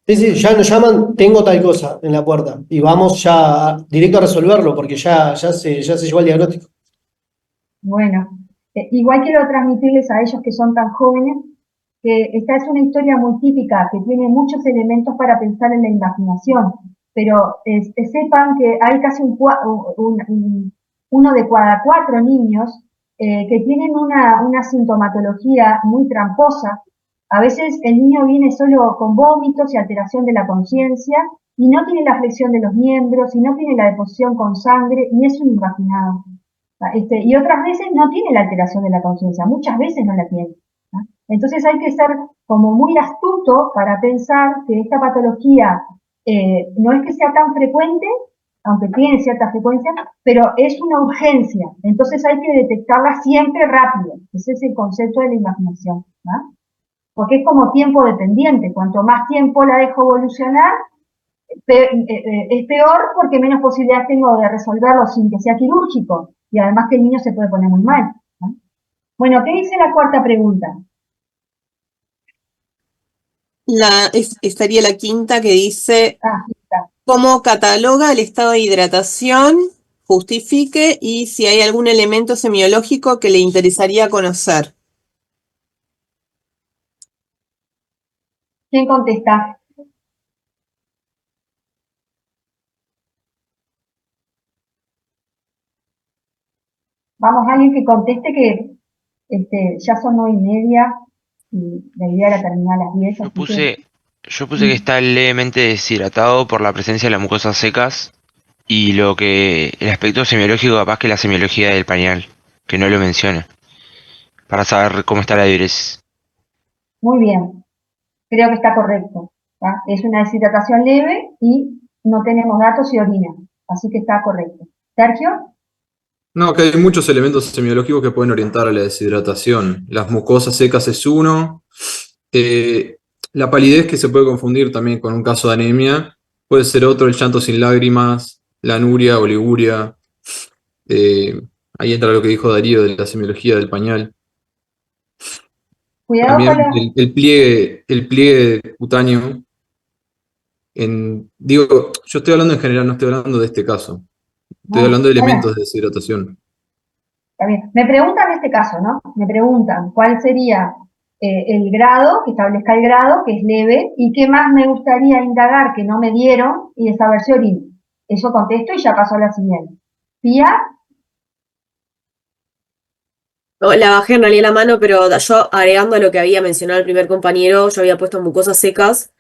Es decir, ya nos llaman, tengo tal cosa en la puerta, y vamos ya directo a resolverlo, porque ya se llevó el diagnóstico. Bueno, igual quiero transmitirles a ellos que son tan jóvenes que esta es una historia muy típica, que tiene muchos elementos para pensar en la imaginación, pero sepan que hay casi uno de cada 4 niños que tienen una sintomatología muy tramposa. A veces el niño viene solo con vómitos y alteración de la conciencia y no tiene la flexión de los miembros y no tiene la deposición con sangre y es un imaginado. Y otras veces no tiene la alteración de la conciencia, muchas veces no la tiene. Entonces hay que ser como muy astuto para pensar que esta patología no es que sea tan frecuente, aunque tiene cierta frecuencia, pero es una urgencia. Entonces hay que detectarla siempre rápido. Ese es el concepto de la imaginación. ¿No? Porque es como tiempo dependiente. Cuanto más tiempo la dejo evolucionar, es peor porque menos posibilidades tengo de resolverlo sin que sea quirúrgico. Y además que el niño se puede poner muy mal. ¿No? Bueno, ¿qué dice la cuarta pregunta? Estaría la quinta que dice, está. ¿cómo cataloga el estado de hidratación? Justifique y si hay algún elemento semiológico que le interesaría conocer. ¿Quién contesta? Vamos, alguien que conteste que ya son 9:30 y la idea era terminar a las 10. Yo puse que está levemente deshidratado por la presencia de las mucosas secas y el aspecto semiológico capaz que la semiología del pañal, que no lo menciona, para saber cómo está la diuresis. Muy bien, creo que está correcto. ¿tá? Es una deshidratación leve y no tenemos datos y orina, así que está correcto. Sergio. No, que hay muchos elementos semiológicos que pueden orientar a la deshidratación. Las mucosas secas es uno. La palidez, que se puede confundir también con un caso de anemia, puede ser otro, el llanto sin lágrimas, la anuria, oliguria. Ahí entra lo que dijo Darío de la semiología del pañal. Cuidado También con el pliegue cutáneo. Yo estoy hablando en general, no estoy hablando de este caso. Estoy hablando de elementos de deshidratación. Está bien. Me preguntan en este caso, ¿no? Me preguntan cuál sería el grado, que establezca el grado, que es leve, y qué más me gustaría indagar que no me dieron y de saber si orino. Eso contesto y ya paso a la siguiente. ¿Pía? No, la bajé en realidad la mano, pero yo agregando a lo que había mencionado el primer compañero, yo había puesto mucosas secas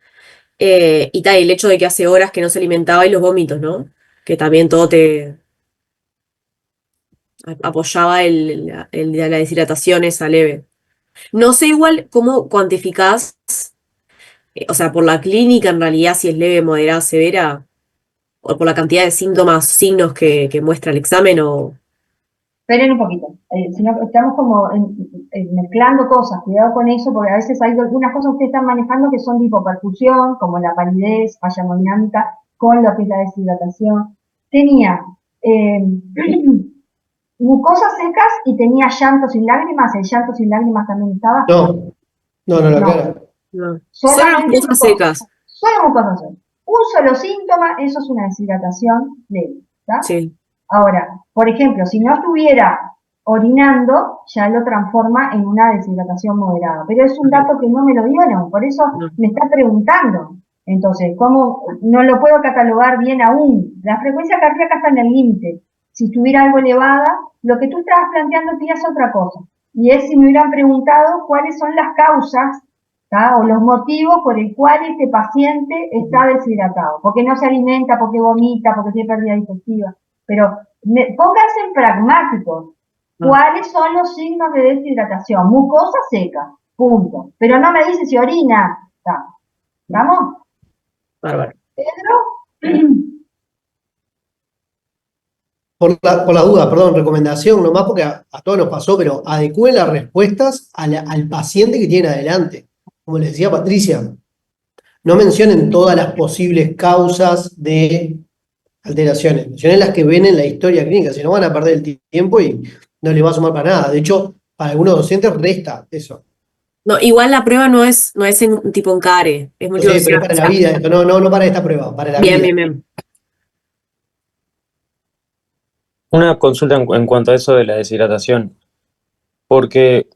y tal, el hecho de que hace horas que no se alimentaba y los vómitos, ¿no? Que también todo te apoyaba la deshidratación esa leve. No sé igual cómo cuantificás O sea, por la clínica en realidad si es leve, moderada, severa, o por la cantidad de síntomas, signos que muestra el examen, o... Esperen un poquito, si no, estamos como mezclando cosas, cuidado con eso, porque a veces hay algunas cosas que ustedes están manejando que son de hipoperfusión, como la palidez, falla hemodinámica, con lo que es la deshidratación. Tenía mucosas secas y tenía llanto sin lágrimas. ¿El llanto sin lágrimas también estaba? No, la cara. No. Solo Solamente mucosas secas. solo mucosas secas. Un solo síntoma, eso es una deshidratación leve, ¿está? Sí. Ahora, por ejemplo, si no estuviera orinando, ya lo transforma en una deshidratación moderada. Pero es un dato que no me lo dieron, por eso me está preguntando. Entonces, ¿cómo no lo puedo catalogar bien aún? La frecuencia cardíaca está en el límite. Si estuviera algo elevada, lo que tú estabas planteando es otra cosa. Y es si me hubieran preguntado cuáles son las causas, ¿tá? O los motivos por el cual este paciente está deshidratado. Porque no se alimenta, porque vomita, porque tiene pérdida digestiva. Pero pónganse en pragmáticos. ¿Cuáles son los signos de deshidratación? Mucosa seca, punto. Pero no me dice si orina. ¿Vamos? Bárbaro. Pedro. Por la duda, perdón, recomendación nomás porque a todos nos pasó, pero adecúen las respuestas al paciente que tienen adelante. Como les decía Patricia, no mencionen todas las posibles causas de alteraciones, mencionen las que ven en la historia clínica, si no van a perder el tiempo y no les va a sumar para nada. De hecho, para algunos docentes resta eso. No, igual la prueba no es en tipo en CARE, es No sé, pero es para la vida esto, no para esta prueba, para la vida. Bien. Una consulta en cuanto a eso de la deshidratación, porque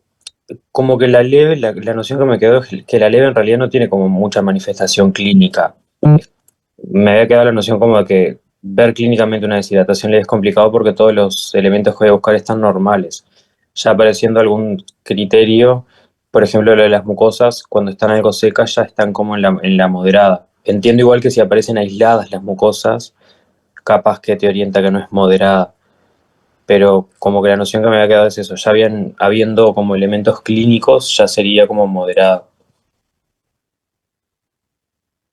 como que la leve, la noción que me quedó es que la leve en realidad no tiene como mucha manifestación clínica. Me había quedado la noción como de que ver clínicamente una deshidratación leve es complicado porque todos los elementos que voy a buscar están normales. Ya apareciendo algún criterio, por ejemplo lo de las mucosas, cuando están algo secas ya están como en la moderada. Entiendo igual que si aparecen aisladas las mucosas, capaz que te orienta que no es moderada. Pero como que la noción que me había quedado es eso, ya habiendo como elementos clínicos, ya sería como moderado.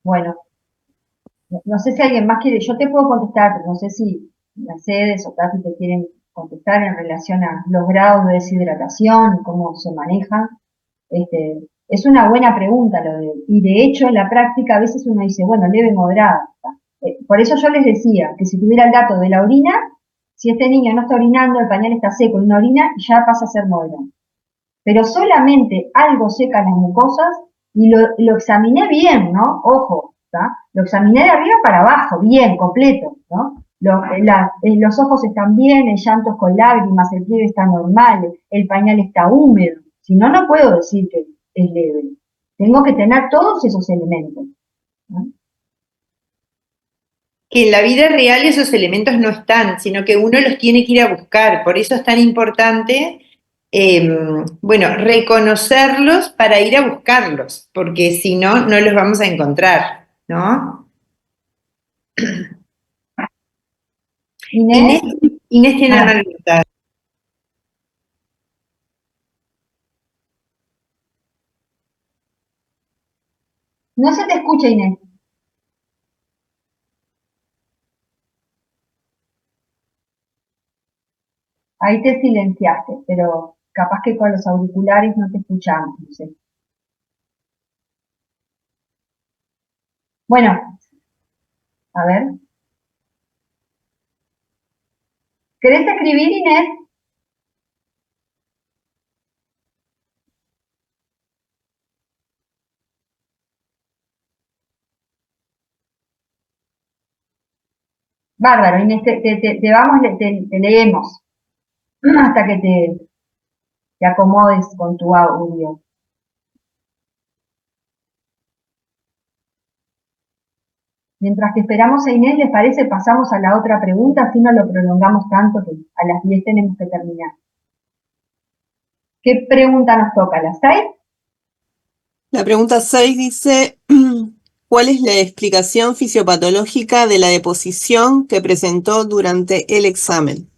Bueno, no sé si alguien más quiere, yo te puedo contestar, pero no sé si Mercedes o Tati te quieren contestar en relación a los grados de deshidratación, cómo se manejan. Es una buena pregunta y de hecho en la práctica a veces uno dice, bueno, leve, moderada. Por eso yo les decía que si tuviera el dato de la orina, si este niño no está orinando, el pañal está seco y no orina, ya pasa a ser moderado. Pero solamente algo seca las mucosas y lo examiné bien, ¿no? Ojo, ¿tá? Lo examiné de arriba para abajo, bien, completo, ¿no? Los ojos están bien, el llanto es con lágrimas, el pliegue está normal, el pañal está húmedo. Si no, no puedo decir que es leve. Tengo que tener todos esos elementos, ¿no? Que en la vida real esos elementos no están, sino que uno los tiene que ir a buscar. Por eso es tan importante, reconocerlos para ir a buscarlos, porque si no, no los vamos a encontrar, ¿no? Inés tiene una pregunta. No se te escucha, Inés. Ahí te silenciaste, pero capaz que con los auriculares no te escuchamos, no sé. Bueno, a ver. ¿Querés escribir, Inés? Bárbaro, Inés, te leemos hasta que te acomodes con tu audio. Mientras que esperamos a Inés, ¿les parece? Pasamos a la otra pregunta, así no lo prolongamos tanto que a las 10 tenemos que terminar. ¿Qué pregunta nos toca? ¿La 6? La pregunta 6 dice, ¿cuál es la explicación fisiopatológica de la deposición que presentó durante el examen?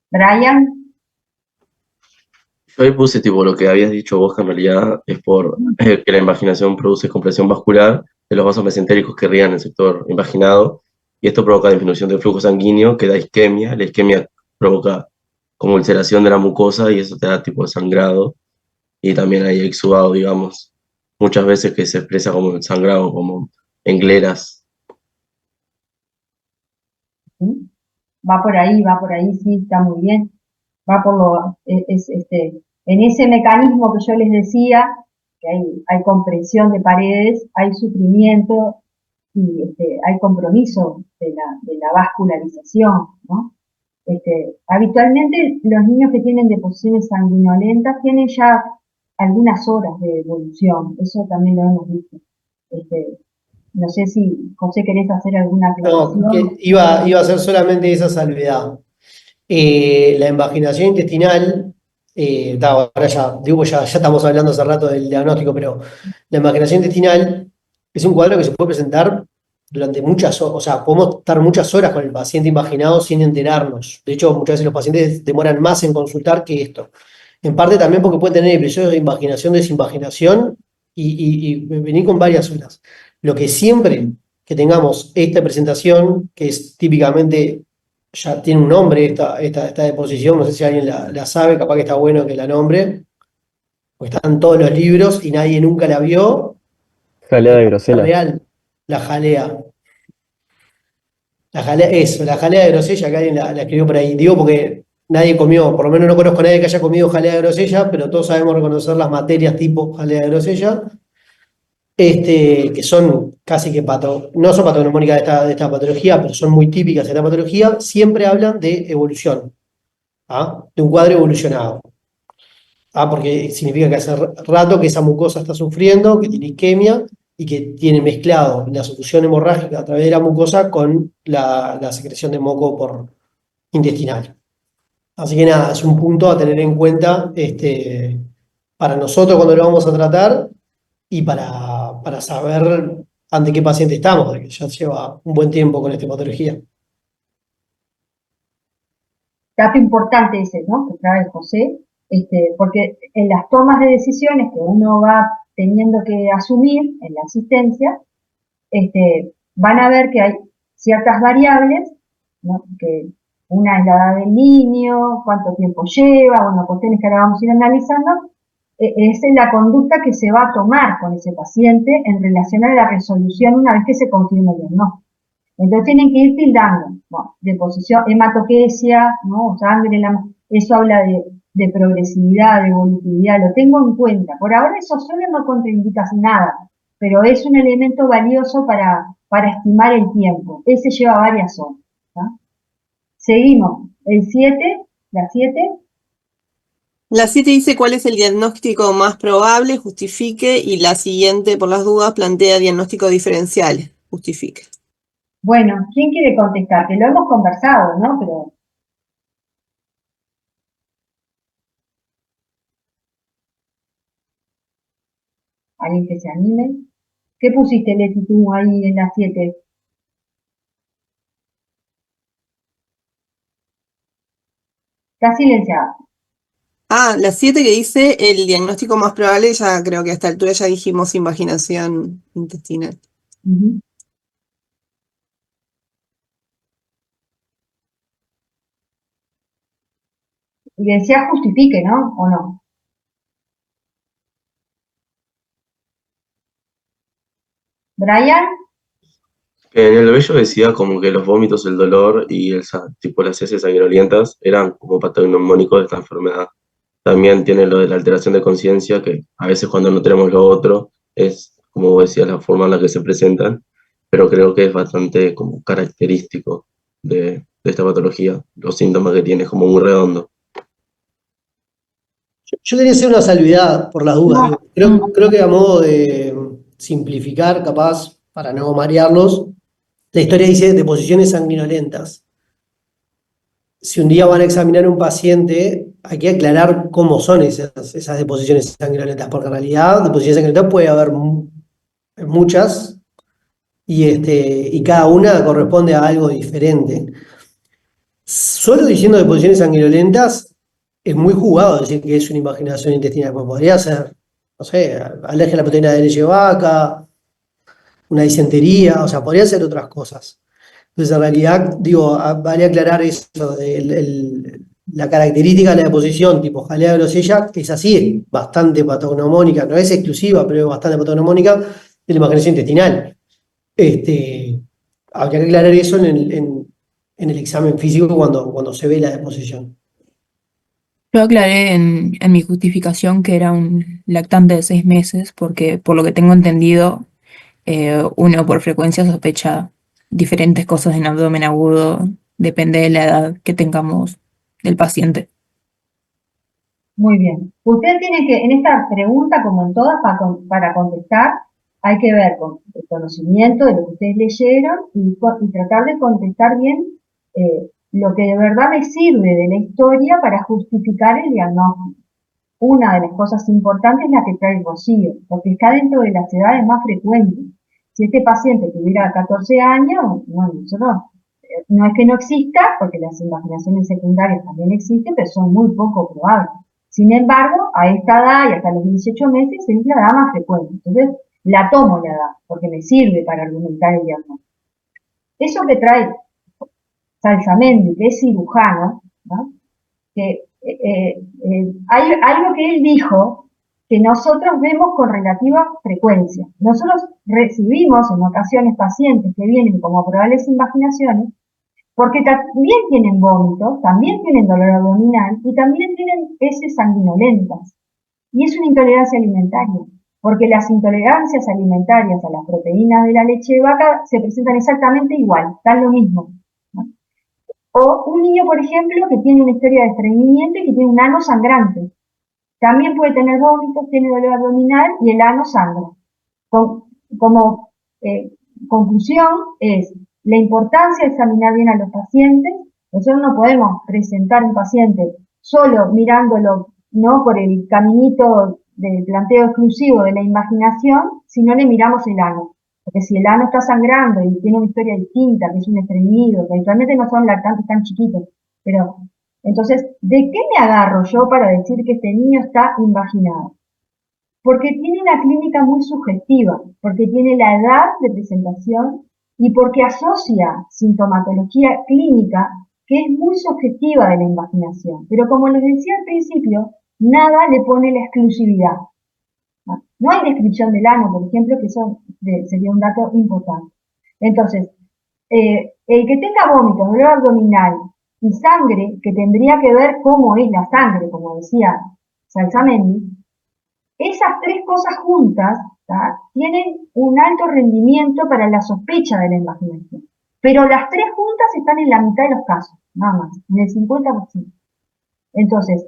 Brian. Yo ahí puse tipo lo que habías dicho vos, que en realidad es por que la invaginación produce compresión vascular de los vasos mesentéricos que irrigan el sector invaginado, y esto provoca disminución del flujo sanguíneo, que da isquemia. La isquemia provoca como ulceración de la mucosa y eso te da tipo de sangrado, y también hay exudado, digamos, muchas veces que se expresa como el sangrado, como en gleras. ¿Sí? Va por ahí, sí, está muy bien. Va por en ese mecanismo que yo les decía, que hay compresión de paredes, hay sufrimiento y hay compromiso de la vascularización, ¿no? Habitualmente los niños que tienen deposiciones sanguinolentas tienen ya algunas horas de evolución, eso también lo hemos visto. No sé si, José, querés hacer alguna No, aclaración. iba a hacer solamente esa salvedad. La invaginación intestinal, ahora ya, digo, ya estamos hablando hace rato del diagnóstico, pero la invaginación intestinal es un cuadro que se puede presentar durante muchas horas, o sea, podemos estar muchas horas con el paciente invaginado sin enterarnos. De hecho, muchas veces los pacientes demoran más en consultar que esto. En parte también porque pueden tener episodios de invaginación, desinvaginación y venir con varias horas. Lo que siempre que tengamos esta presentación, que es típicamente ya tiene un nombre esta deposición, no sé si alguien la sabe, capaz que está bueno que la nombre, porque están en todos los libros y nadie nunca la vio. Jalea de Grosella. Real, la jalea. La jalea de grosella, que alguien la escribió por ahí. Digo porque nadie comió, por lo menos no conozco a nadie que haya comido jalea de grosella, pero todos sabemos reconocer las materias tipo jalea de grosella, que son casi que no son patognomónicas de esta patología, pero son muy típicas de esta patología, siempre hablan de evolución, de un cuadro evolucionado. Porque significa que hace rato que esa mucosa está sufriendo, que tiene isquemia y que tiene mezclado la solución hemorrágica a través de la mucosa con la secreción de moco por intestinal. Así que nada, es un punto a tener en cuenta para nosotros cuando lo vamos a tratar y para saber ante qué paciente estamos, de que ya lleva un buen tiempo con esta patología. Dato importante ese, ¿no? Que trae José, porque en las tomas de decisiones que uno va teniendo que asumir en la asistencia, van a ver que hay ciertas variables, ¿no? Que una es la edad del niño, cuánto tiempo lleva, bueno, cuestiones que ahora vamos a ir analizando, es la conducta que se va a tomar con ese paciente en relación a la resolución una vez que se confirme el diagnóstico. Entonces tienen que ir tildando, ¿no? Deposición, hematoquesia, ¿no? Sangre, eso habla de progresividad, de evolutividad, lo tengo en cuenta. Por ahora eso solo no contraindica nada, pero es un elemento valioso para estimar el tiempo. Ese lleva varias horas. ¿No? Seguimos. El 7, la 7. La 7 dice cuál es el diagnóstico más probable, justifique, y la siguiente, por las dudas, plantea diagnósticos diferenciales, justifique. Bueno, ¿quién quiere contestar? Que lo hemos conversado, ¿no? Pero alguien que se anime. ¿Qué pusiste, Leti, tú ahí en la 7? Está silenciada. La 7 que dice el diagnóstico más probable, ya creo que a esta altura ya dijimos invaginación intestinal. Y decía justifique, ¿no? ¿O no? ¿Brian? En el bello decía como que los vómitos, el dolor y tipo las heces sanguinolentas eran como patognomónicos de esta enfermedad. También tiene lo de la alteración de conciencia, que a veces cuando no tenemos lo otro, es, como vos decías, la forma en la que se presentan, pero creo que es bastante como característico de esta patología. Los síntomas que tiene es como muy redondo. Yo quería hacer una salvedad por las dudas. Creo que a modo de simplificar, capaz, para no marearlos, la historia dice deposiciones sanguinolentas. Si un día van a examinar a un paciente, hay que aclarar cómo son esas deposiciones sanguinolentas, porque en realidad deposiciones sanguinolentas puede haber muchas y cada una corresponde a algo diferente. Solo diciendo deposiciones sanguinolentas, es muy jugado decir que es una invaginación intestinal, porque podría ser, no sé, alergia a la proteína de leche de vaca, una disentería, o sea, podría ser otras cosas. Entonces, en realidad, digo, vale aclarar eso, la característica de la deposición tipo jalea grosella es así, es bastante patognomónica, no es exclusiva, pero es bastante patognomónica de la imaginación intestinal. Habría que aclarar eso en el examen físico cuando se ve la deposición. Yo aclaré en mi justificación que era un lactante de 6 meses, porque por lo que tengo entendido, uno por frecuencia sospecha diferentes cosas en abdomen agudo, depende de la edad que tengamos del paciente. Muy bien. Usted tiene que, en esta pregunta, como en todas, para contestar, hay que ver con el conocimiento de lo que ustedes leyeron y tratar de contestar bien lo que de verdad me sirve de la historia para justificar el diagnóstico. Una de las cosas importantes es la que trae Rocío, porque está dentro de las edades más frecuentes. Si este paciente tuviera 14 años, bueno, no es que no exista, porque las invaginaciones secundarias también existen, pero son muy poco probables. Sin embargo, a esta edad y hasta los 18 meses es la edad más frecuente. Entonces, la tomo la edad, porque me sirve para argumentar el diagnóstico. Eso que trae Salsamendi, que es cirujano, ¿no? Que hay algo que él dijo que nosotros vemos con relativa frecuencia. Nosotros recibimos en ocasiones pacientes que vienen como probables invaginaciones porque también tienen vómitos, también tienen dolor abdominal y también tienen heces sanguinolentas. Y es una intolerancia alimentaria, porque las intolerancias alimentarias a las proteínas de la leche de vaca se presentan exactamente igual, dan lo mismo, ¿no? O un niño, por ejemplo, que tiene una historia de estreñimiento y que tiene un ano sangrante. También puede tener vómitos, tiene dolor abdominal y el ano sangra. Como conclusión es la importancia de examinar bien a los pacientes. Nosotros no podemos presentar un paciente solo mirándolo, ¿no?, por el caminito del planteo exclusivo de la invaginación, si no le miramos el ano. Porque si el ano está sangrando y tiene una historia distinta, que es un estreñido, que habitualmente no son lactantes tan chiquitos, pero entonces, ¿de qué me agarro yo para decir que este niño está invaginado? Porque tiene una clínica muy subjetiva, porque tiene la edad de presentación y porque asocia sintomatología clínica que es muy subjetiva de la invaginación. Pero como les decía al principio, nada le pone la exclusividad. No hay descripción del ano, por ejemplo, que eso sería un dato importante. Entonces, el que tenga vómitos, dolor abdominal y sangre, que tendría que ver cómo es la sangre, como decía Salsamendi, esas tres cosas juntas, ¿tá?, tienen un alto rendimiento para la sospecha de la invaginación. Pero las tres juntas están en la mitad de los casos, nada más, en el 50%. Entonces,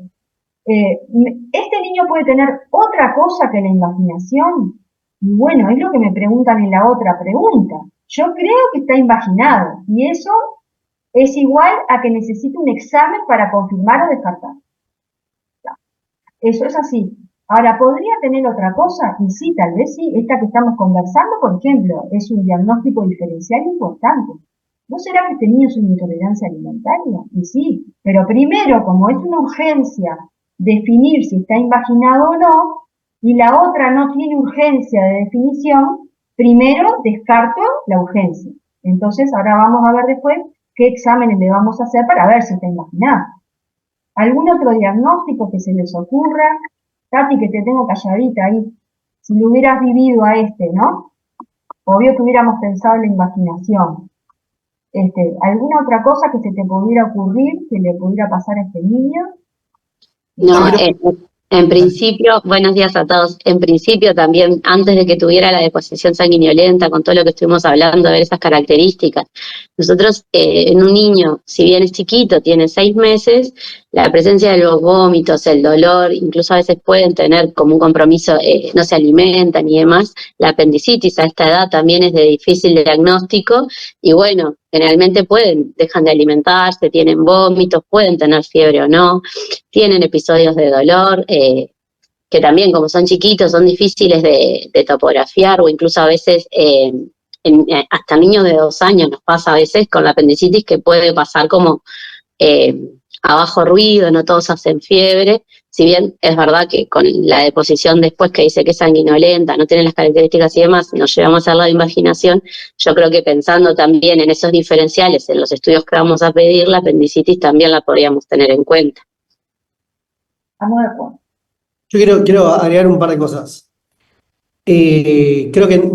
¿este niño puede tener otra cosa que la invaginación? Y bueno, es lo que me preguntan en la otra pregunta. Yo creo que está invaginado, y eso es igual a que necesita un examen para confirmar o descartar. Eso es así. Ahora, ¿podría tener otra cosa? Y sí, tal vez sí. Esta que estamos conversando, por ejemplo, es un diagnóstico diferencial importante. ¿No será que este niño es una intolerancia alimentaria? Y sí, pero primero, como es una urgencia definir si está invaginado o no, y la otra no tiene urgencia de definición, primero descarto la urgencia. Entonces, ahora vamos a ver después qué exámenes le vamos a hacer para ver si está invaginado. ¿Algún otro diagnóstico que se les ocurra? Tati, que te tengo calladita ahí. Si lo hubieras vivido a ¿no? Obvio que hubiéramos pensado en la invaginación. ¿Alguna otra cosa que se te pudiera ocurrir que le pudiera pasar a este niño? No, en principio, buenos días a todos. En principio también, antes de que tuviera la deposición sanguinolenta, con todo lo que estuvimos hablando, de ver esas características, nosotros en un niño, si bien es chiquito, tiene 6 meses, la presencia de los vómitos, el dolor, incluso a veces pueden tener como un compromiso, no se alimentan y demás. La apendicitis a esta edad también es de difícil diagnóstico y bueno, generalmente dejan de alimentarse, tienen vómitos, pueden tener fiebre o no, tienen episodios de dolor, que también como son chiquitos son difíciles de topografiar o incluso a veces hasta niños de 2 años nos pasa a veces con la apendicitis que puede pasar como a bajo ruido, no todos hacen fiebre, si bien es verdad que con la deposición después que dice que es sanguinolenta, no tiene las características y demás, nos llevamos a hacer la invaginación, yo creo que pensando también en esos diferenciales, en los estudios que vamos a pedir, la apendicitis también la podríamos tener en cuenta. Estamos de acuerdo. Yo quiero agregar un par de cosas. Creo que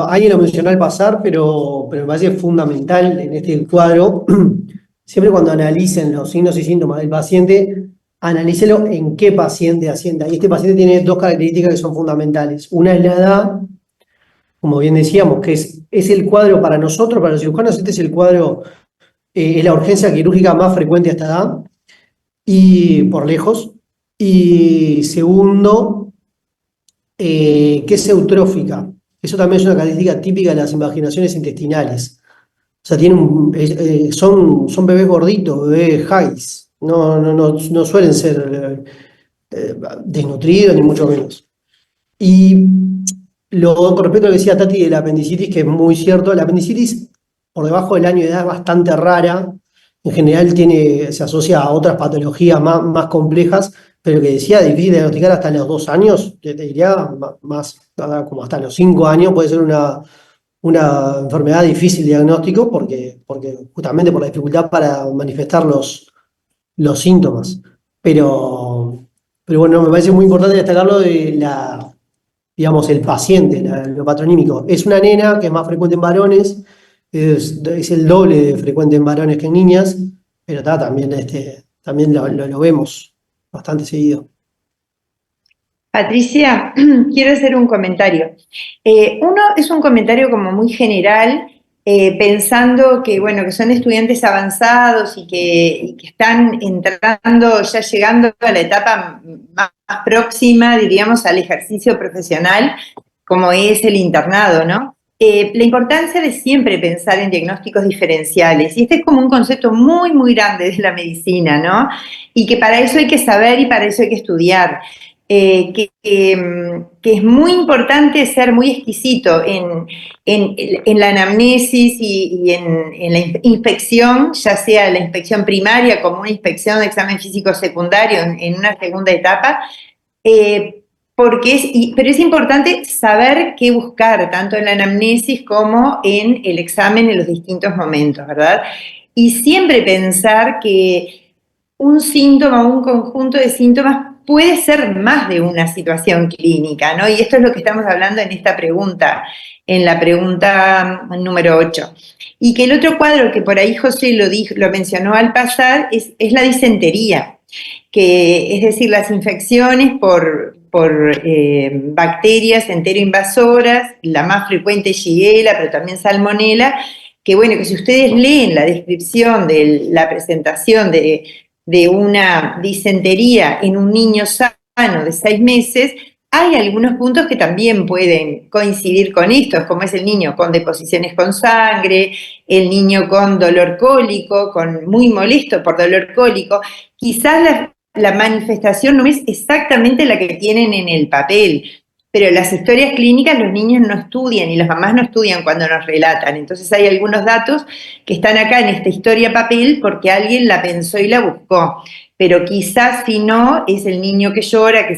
alguien lo mencionó al pasar, pero me parece fundamental en este cuadro. Siempre cuando analicen los signos y síntomas del paciente, analícelo en qué paciente ascienda. Y este paciente tiene dos características que son fundamentales. Una es la edad, como bien decíamos, que es el cuadro para nosotros, para los cirujanos, este es el cuadro, es la urgencia quirúrgica más frecuente a esta edad, y por lejos. Y segundo, que es eutrófica. Eso también es una característica típica de las invaginaciones intestinales. O sea, son bebés gorditos, bebés highs. No suelen ser desnutridos, ni mucho menos. Y con respecto a lo que decía Tati de la apendicitis, que es muy cierto, la apendicitis por debajo del año de edad es bastante rara. En general se asocia a otras patologías más complejas, pero que decía difícil de diagnosticar hasta los 2 años, te diría más como hasta los 5 años puede ser una enfermedad difícil de diagnóstico porque justamente por la dificultad para manifestar los síntomas. Pero bueno, me parece muy importante destacarlo de digamos, el paciente, lo patronímico. Es una nena que es más frecuente en varones, es el doble de frecuente en varones que en niñas, pero también lo vemos bastante seguido. Patricia, quiero hacer un comentario. Uno es un comentario como muy general, pensando que, bueno, que son estudiantes avanzados y que están entrando, ya llegando a la etapa más próxima, diríamos, al ejercicio profesional, como es el internado, ¿no? La importancia de siempre pensar en diagnósticos diferenciales, y este es como un concepto muy, muy grande de la medicina, ¿no? Y que para eso hay que saber y para eso hay que estudiar. Que es muy importante ser muy exquisito en la anamnesis y en la inspección, ya sea la inspección primaria como una inspección de examen físico secundario en una segunda etapa, pero es importante saber qué buscar, tanto en la anamnesis como en el examen en los distintos momentos, ¿verdad? Y siempre pensar que un síntoma o un conjunto de síntomas puede ser más de una situación clínica, ¿no? Y esto es lo que estamos hablando en esta pregunta, en la pregunta número 8. Y que el otro cuadro que por ahí José lo mencionó al pasar es la disentería, que es decir, las infecciones por bacterias enteroinvasoras, la más frecuente es Shigella, pero también Salmonella, que bueno, que si ustedes leen la descripción de la presentación de una disentería en un niño sano de 6 meses, hay algunos puntos que también pueden coincidir con estos, como es el niño con deposiciones con sangre, el niño con dolor cólico, muy molesto por dolor cólico. Quizás la manifestación no es exactamente la que tienen en el papel, pero las historias clínicas los niños no estudian y las mamás no estudian cuando nos relatan. Entonces hay algunos datos que están acá en esta historia papel porque alguien la pensó y la buscó. Pero quizás si no, es el niño que llora, que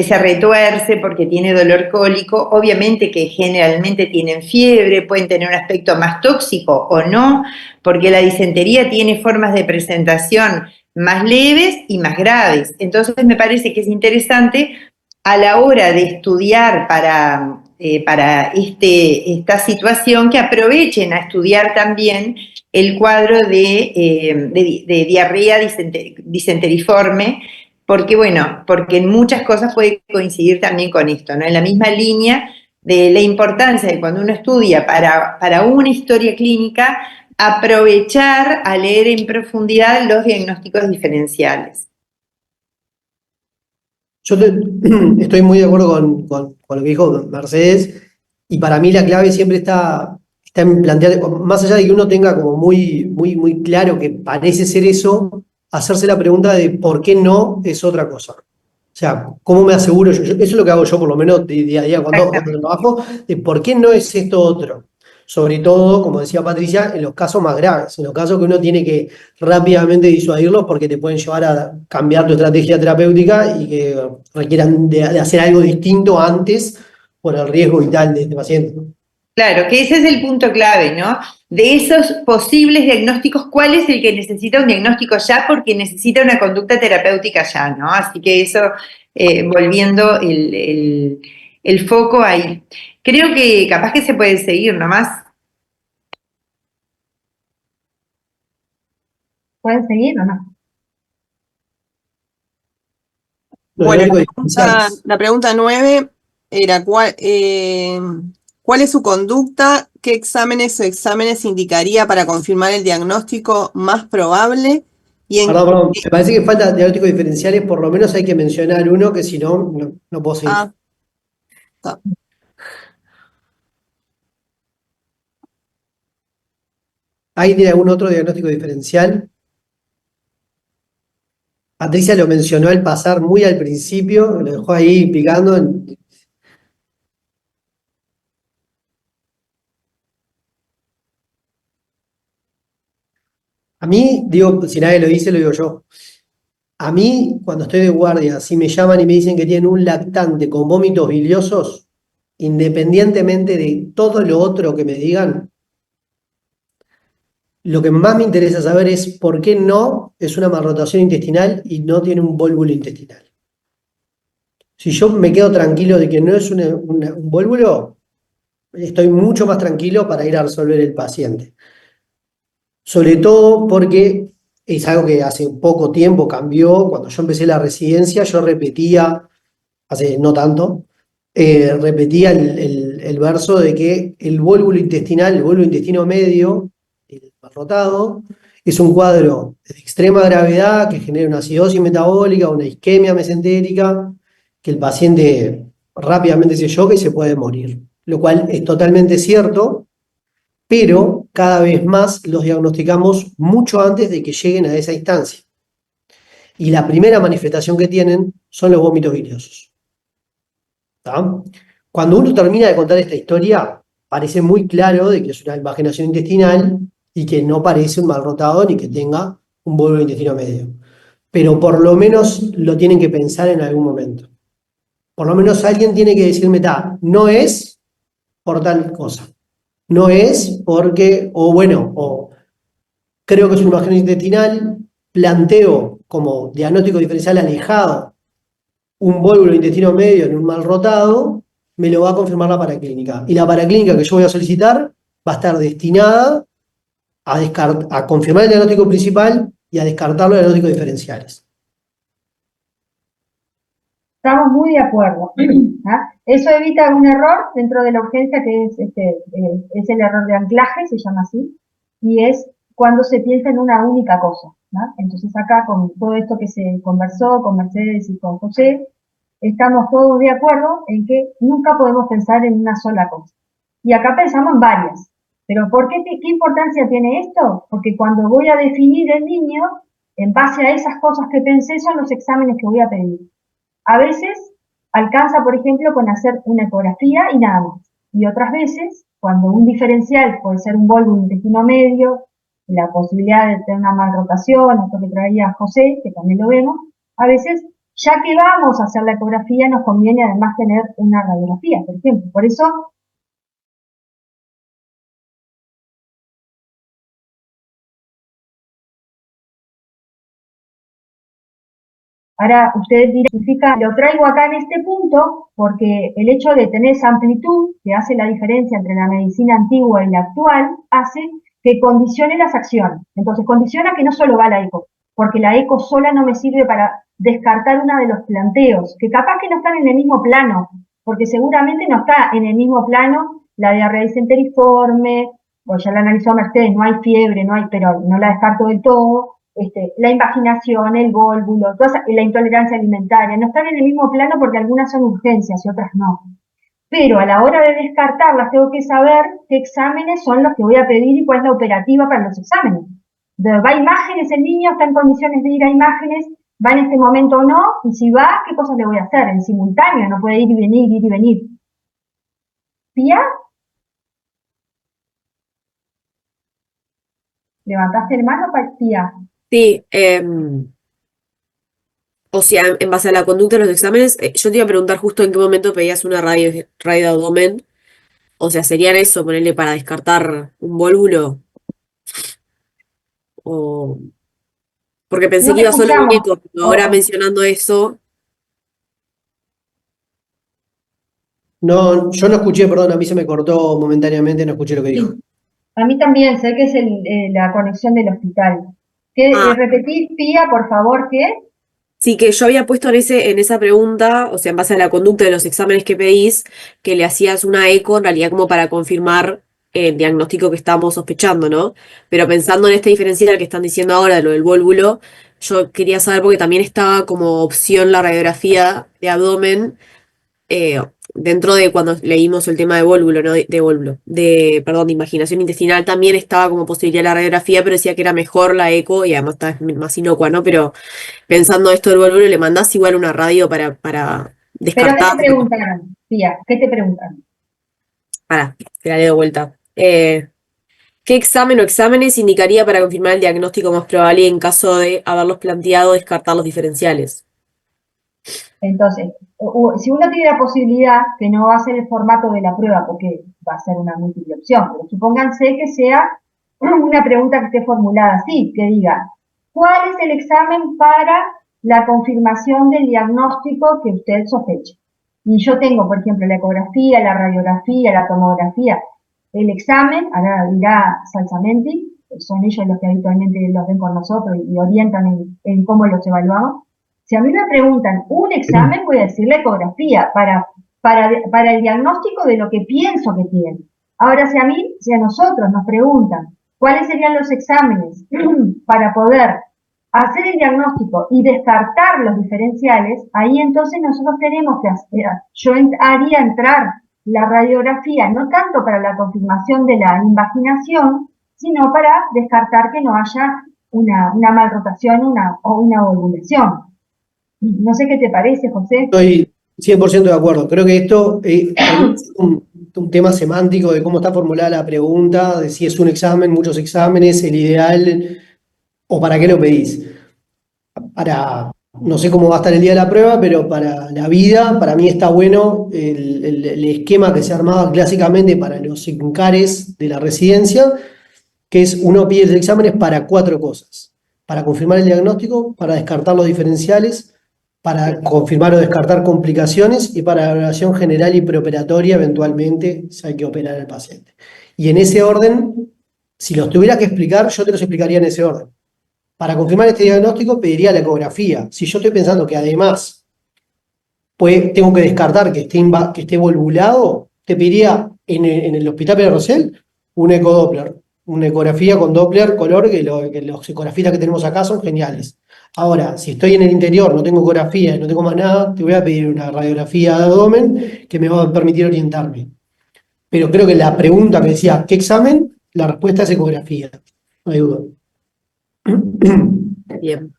se retuerce porque tiene dolor cólico. Obviamente que generalmente tienen fiebre, pueden tener un aspecto más tóxico o no, porque la disentería tiene formas de presentación más leves y más graves. Entonces me parece que es interesante a la hora de estudiar para esta situación, que aprovechen a estudiar también el cuadro de diarrea disenteriforme, porque en muchas cosas puede coincidir también con esto, ¿no? En la misma línea de la importancia de cuando uno estudia para una historia clínica, aprovechar a leer en profundidad los diagnósticos diferenciales. Yo estoy muy de acuerdo con lo que dijo Mercedes, y para mí la clave siempre está en plantear, más allá de que uno tenga como muy, muy, muy claro que parece ser eso, hacerse la pregunta de por qué no es otra cosa. O sea, ¿cómo me aseguro yo? Eso es lo que hago yo, por lo menos día a día cuando trabajo, de por qué no es esto otro. sobre todo, como decía Patricia, en los casos más graves, en los casos que uno tiene que rápidamente disuadirlos porque te pueden llevar a cambiar tu estrategia terapéutica y que requieran de hacer algo distinto antes por el riesgo vital de este paciente. Claro, que ese es el punto clave, ¿no? De esos posibles diagnósticos, ¿cuál es el que necesita un diagnóstico ya? Porque necesita una conducta terapéutica ya, ¿no? Así que eso, volviendo el foco ahí. Creo que capaz que se puede seguir nomás. ¿Pueden seguir o no? Bueno, la pregunta 9 era ¿cuál es su conducta? ¿Qué exámenes o exámenes indicaría para confirmar el diagnóstico más probable? Y Perdón, me parece que falta diagnósticos diferenciales, por lo menos hay que mencionar uno que si no, no puedo seguir. ¿Alguien tiene algún otro diagnóstico diferencial? Patricia lo mencionó al pasar muy al principio, lo dejó ahí picando. A mí, digo, si nadie lo dice, lo digo yo. A mí, cuando estoy de guardia, si me llaman y me dicen que tienen un lactante con vómitos biliosos, independientemente de todo lo otro que me digan, lo que más me interesa saber es por qué no es una malrotación intestinal y no tiene un vólvulo intestinal. Si yo me quedo tranquilo de que no es un vólvulo, estoy mucho más tranquilo para ir a resolver el paciente. Sobre todo porque es algo que hace poco tiempo cambió. Cuando yo empecé la residencia, yo repetía, hace no tanto, repetía el verso de que el vólvulo intestinal, el vólvulo intestino medio, el rotado, es un cuadro de extrema gravedad que genera una acidosis metabólica, una isquemia mesentérica, que el paciente rápidamente se choca y se puede morir. Lo cual es totalmente cierto, pero cada vez más los diagnosticamos mucho antes de que lleguen a esa instancia. Y la primera manifestación que tienen son los vómitos biliosos. ¿Tá? Cuando uno termina de contar esta historia, parece muy claro de que es una invaginación intestinal y que no parece un mal rotado ni que tenga un vólvulo intestino medio. Pero por lo menos lo tienen que pensar en algún momento. Por lo menos alguien tiene que decirme, no es por tal cosa. No es porque, o creo que es una invaginación intestinal, planteo como diagnóstico diferencial alejado un vólvulo intestino medio en un mal rotado, me lo va a confirmar la paraclínica. Y la paraclínica que yo voy a solicitar va a estar destinada a confirmar el diagnóstico principal y a descartar los diagnósticos diferenciales. Estamos muy de acuerdo. ¿Ah? Eso evita un error dentro de la urgencia que es el error de anclaje, se llama así, y es cuando se piensa en una única cosa, ¿no? Entonces acá con todo esto que se conversó con Mercedes y con José, estamos todos de acuerdo en que nunca podemos pensar en una sola cosa. Y acá pensamos en varias. Pero ¿por qué importancia tiene esto? Porque cuando voy a definir el niño, en base a esas cosas que pensé, son los exámenes que voy a pedir. A veces alcanza, por ejemplo, con hacer una ecografía y nada más. Y otras veces, cuando un diferencial puede ser un vólvulo intestino medio, la posibilidad de tener una malrotación, esto que traía José, que también lo vemos, a veces, ya que vamos a hacer la ecografía, nos conviene además tener una radiografía, por ejemplo. Por eso, ahora ustedes dirán, lo traigo acá en este punto porque el hecho de tener esa amplitud que hace la diferencia entre la medicina antigua y la actual hace que condicione las acciones. Entonces condiciona que no solo va la eco, porque la eco sola no me sirve para descartar uno de los planteos, que capaz que no están en el mismo plano, porque seguramente no está en el mismo plano la diarrea disentériforme, o ya la analizó Mercedes, no hay fiebre, pero no la descarto del todo. La invaginación, el vólvulo, la intolerancia alimentaria, no están en el mismo plano porque algunas son urgencias y otras no. Pero a la hora de descartarlas tengo que saber qué exámenes son los que voy a pedir y cuál es la operativa para los exámenes. Entonces, ¿va a imágenes el niño? ¿Está en condiciones de ir a imágenes? ¿Va en este momento o no? Y si va, ¿qué cosas le voy a hacer? En simultáneo, no puede ir y venir, ir y venir. ¿Pía? ¿Levantaste el mano, Pía? Sí, o sea, en base a la conducta de los exámenes, yo te iba a preguntar justo en qué momento pedías una radio de abdomen. O sea, ¿serían eso, ponerle para descartar un vólvulo? O... Porque pensé No que te iba solo un escuchamos. eco, pero ahora mencionando eso, No, yo no escuché, perdón, a mí se me cortó momentáneamente, no escuché lo que dijo. Sí, a mí también, sé que es la conexión del hospital. Repetí, Pía, por favor, ¿qué? sí que yo había puesto en esa pregunta, o sea, en base a la conducta de los exámenes que pedís, que le hacías una eco en realidad como para confirmar el diagnóstico que estábamos sospechando, ¿no? Pero pensando en este diferencial que están diciendo ahora, de lo del vólvulo, yo quería saber porque también estaba como opción la radiografía de abdomen dentro de cuando leímos el tema de vólvulo, ¿no? De vólvulo, perdón, de imaginación intestinal también estaba como posibilidad la radiografía, pero decía que era mejor la eco y además está más inocua, ¿no? Pero pensando esto del vólvulo, le mandás igual una radio para ¿Pero qué descartar. te preguntaron, Pía? ¿Qué te preguntaron? Pará, te la leo de vuelta. ¿Qué examen o exámenes indicaría para confirmar el diagnóstico más probable y en caso de haberlos planteado descartar los diferenciales? Entonces, si uno tiene la posibilidad, que no va a ser el formato de la prueba, porque va a ser una múltiple opción, pero supónganse que sea una pregunta que esté formulada así, que diga, ¿cuál es el examen para la confirmación del diagnóstico que usted sospecha? Y yo tengo, por ejemplo, la ecografía, la radiografía, la tomografía, el examen, ahora dirá Salsamenti, son ellos los que habitualmente los ven con nosotros y orientan en cómo los evaluamos. Si a mí me preguntan un examen, voy a decir la ecografía para el diagnóstico de lo que pienso que tiene. Ahora, si a nosotros nos preguntan cuáles serían los exámenes para poder hacer el diagnóstico y descartar los diferenciales, ahí entonces nosotros tenemos que hacer, yo haría entrar la radiografía no tanto para la confirmación de la invaginación, sino para descartar que no haya una malrotación o una ovulación. No sé qué te parece, José. Estoy 100% de acuerdo. Creo que esto es un tema semántico de cómo está formulada la pregunta, de si es un examen, muchos exámenes, el ideal, o para qué lo pedís. No sé cómo va a estar el día de la prueba, pero para la vida, para mí está bueno el esquema que se armaba clásicamente para los INCARES de la residencia, que es uno pide los exámenes para 4 cosas: para confirmar el diagnóstico, para descartar los diferenciales, para confirmar o descartar complicaciones y para la evaluación general y preoperatoria, eventualmente, si hay que operar al paciente. Y en ese orden, si los tuviera que explicar, yo te los explicaría en ese orden. Para confirmar este diagnóstico pediría la ecografía. Si yo estoy pensando que además tengo que descartar que esté volvulado, te pediría en el Hospital Pérez Rosell un ecodoppler, una ecografía con Doppler color, que los ecografistas que tenemos acá son geniales. Ahora, si estoy en el interior, no tengo ecografía y no tengo más nada, te voy a pedir una radiografía de abdomen que me va a permitir orientarme. Pero creo que la pregunta que decía, ¿qué examen? La respuesta es ecografía, no hay duda. Bien.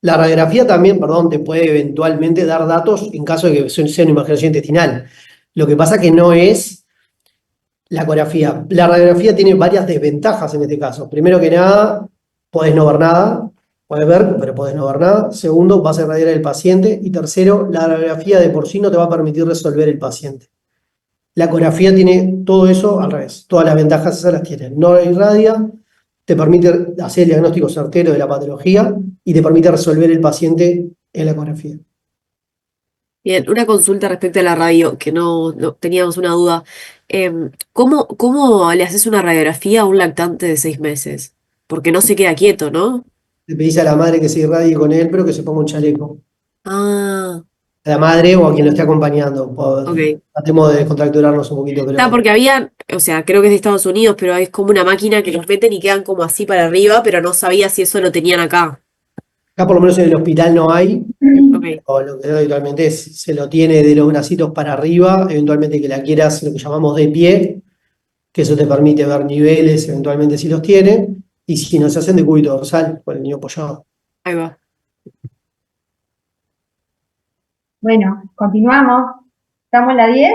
La radiografía también, perdón, te puede eventualmente dar datos en caso de que sea una imaginación intestinal. Lo que pasa que no es la ecografía. La radiografía tiene varias desventajas en este caso. Primero que nada, podés no ver nada. Podés ver, pero podés no ver nada. Segundo, vas a irradiar el paciente. Y tercero, la radiografía de por sí no te va a permitir resolver el paciente. La ecografía tiene todo eso al revés. Todas las ventajas esas las tiene. No irradia, te permite hacer el diagnóstico certero de la patología y te permite resolver el paciente en la ecografía. Bien, una consulta respecto a la radio, que no teníamos una duda. ¿Cómo le haces una radiografía a un lactante de 6 meses? Porque no se queda quieto, ¿no? Le pedís a la madre que se irradie con él, pero que se ponga un chaleco. Ah, A la madre o a quien lo esté acompañando. ok. Tratemos de descontracturarnos un poquito, Está, pero porque había, o sea, creo que es de Estados Unidos, pero es como una máquina que los meten y quedan como así para arriba, pero no sabía si eso lo tenían acá. acá por lo menos en el hospital no hay. Ok, O lo que habitualmente se lo tiene de los bracitos para arriba, eventualmente que la quieras, lo que llamamos de pie, que eso te permite ver niveles, eventualmente si los tiene, y si no se hacen de cúbito dorsal, con el niño apoyado. ahí va. Bueno, continuamos. ¿Estamos en la 10?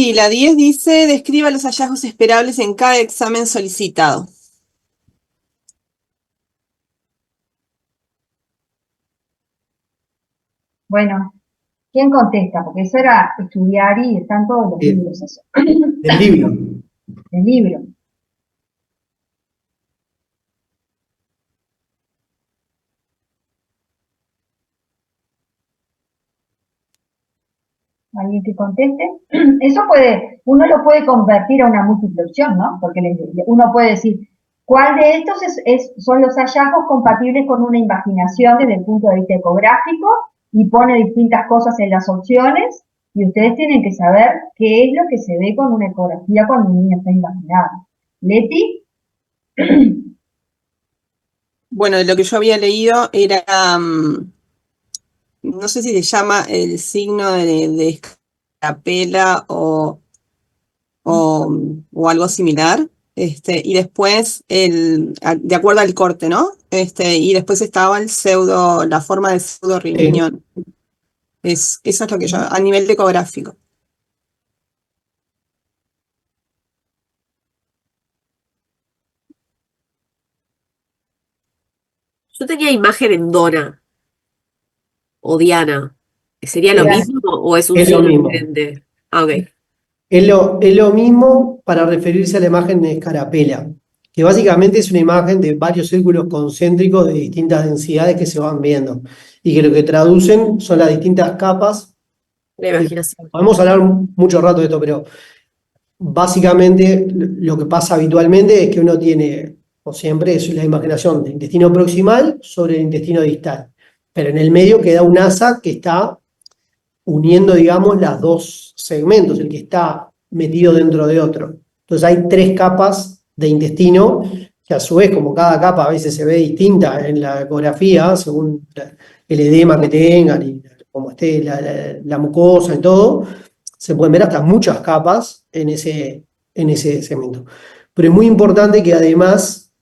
Sí, la 10 dice, describa los hallazgos esperables en cada examen solicitado. Bueno, ¿quién contesta? Porque eso era estudiar y están todos los libros eso. Del libro. Del libro. ¿Alguien que conteste? Eso uno lo puede convertir a una múltiple opción, ¿no? Porque uno puede decir, ¿cuál de estos son los hallazgos compatibles con una invaginación desde el punto de vista ecográfico? Y pone distintas cosas en las opciones, y ustedes tienen que saber qué es lo que se ve con una ecografía cuando un niño está invaginado. ¿Leti? Bueno, lo que yo había leído era, no sé si se llama el signo de escarapela o algo similar, y después, de acuerdo al corte, ¿no? Y después estaba la forma del pseudo riñón. Eso es lo que yo, a nivel ecográfico. Yo tenía imagen en Dona o Diana. ¿Sería lo mismo o es un Es lo signo mismo. diferente? Ah, ok. Es lo mismo para referirse a la imagen de escarapela, que básicamente es una imagen de varios círculos concéntricos de distintas densidades que se van viendo y que lo que traducen son las distintas capas. La imaginación. Podemos hablar mucho rato de esto, pero básicamente lo que pasa habitualmente es que uno tiene, o siempre, es la imaginación del intestino proximal sobre el intestino distal, pero en el medio queda un asa que está uniendo, digamos, los dos segmentos, el que está metido dentro de otro. Entonces hay 3 capas de intestino, que a su vez, como cada capa a veces se ve distinta en la ecografía, según el edema que tengan y cómo esté la mucosa y todo, se pueden ver hasta muchas capas en ese segmento. Pero es muy importante que además,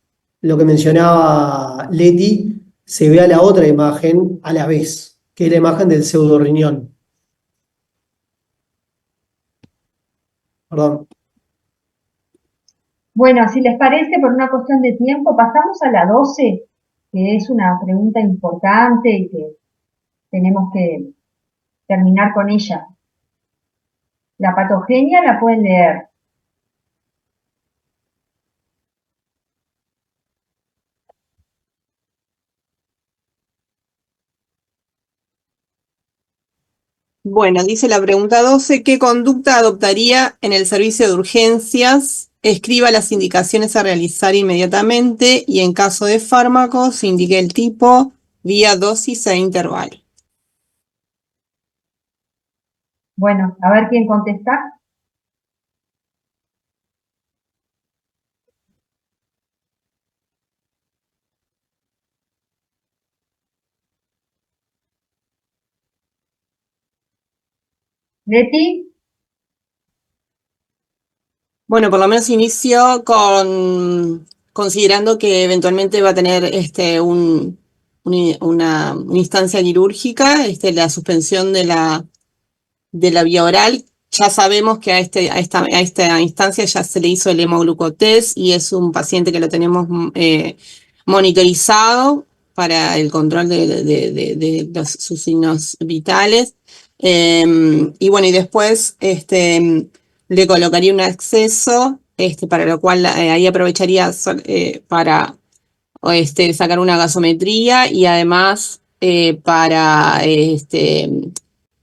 lo que mencionaba Leti, se vea la otra imagen a la vez, que es la imagen del pseudorriñón. Perdón. Bueno, si les parece, por una cuestión de tiempo, pasamos a la 12, que es una pregunta importante y que tenemos que terminar con ella. La patogenia la pueden leer. Bueno, dice la pregunta 12, ¿qué conducta adoptaría en el servicio de urgencias? Escriba las indicaciones a realizar inmediatamente y en caso de fármacos indique el tipo, vía, dosis e intervalo. Bueno, a ver quién contesta. ¿Leti? Bueno, por lo menos inicio considerando que eventualmente va a tener una instancia quirúrgica, la suspensión de la vía oral. Ya sabemos que a esta instancia ya se le hizo el hemoglucotest y es un paciente que lo tenemos monitorizado para el control de sus signos vitales. Y bueno, y después le colocaría un acceso, para lo cual ahí aprovecharía para sacar una gasometría y además para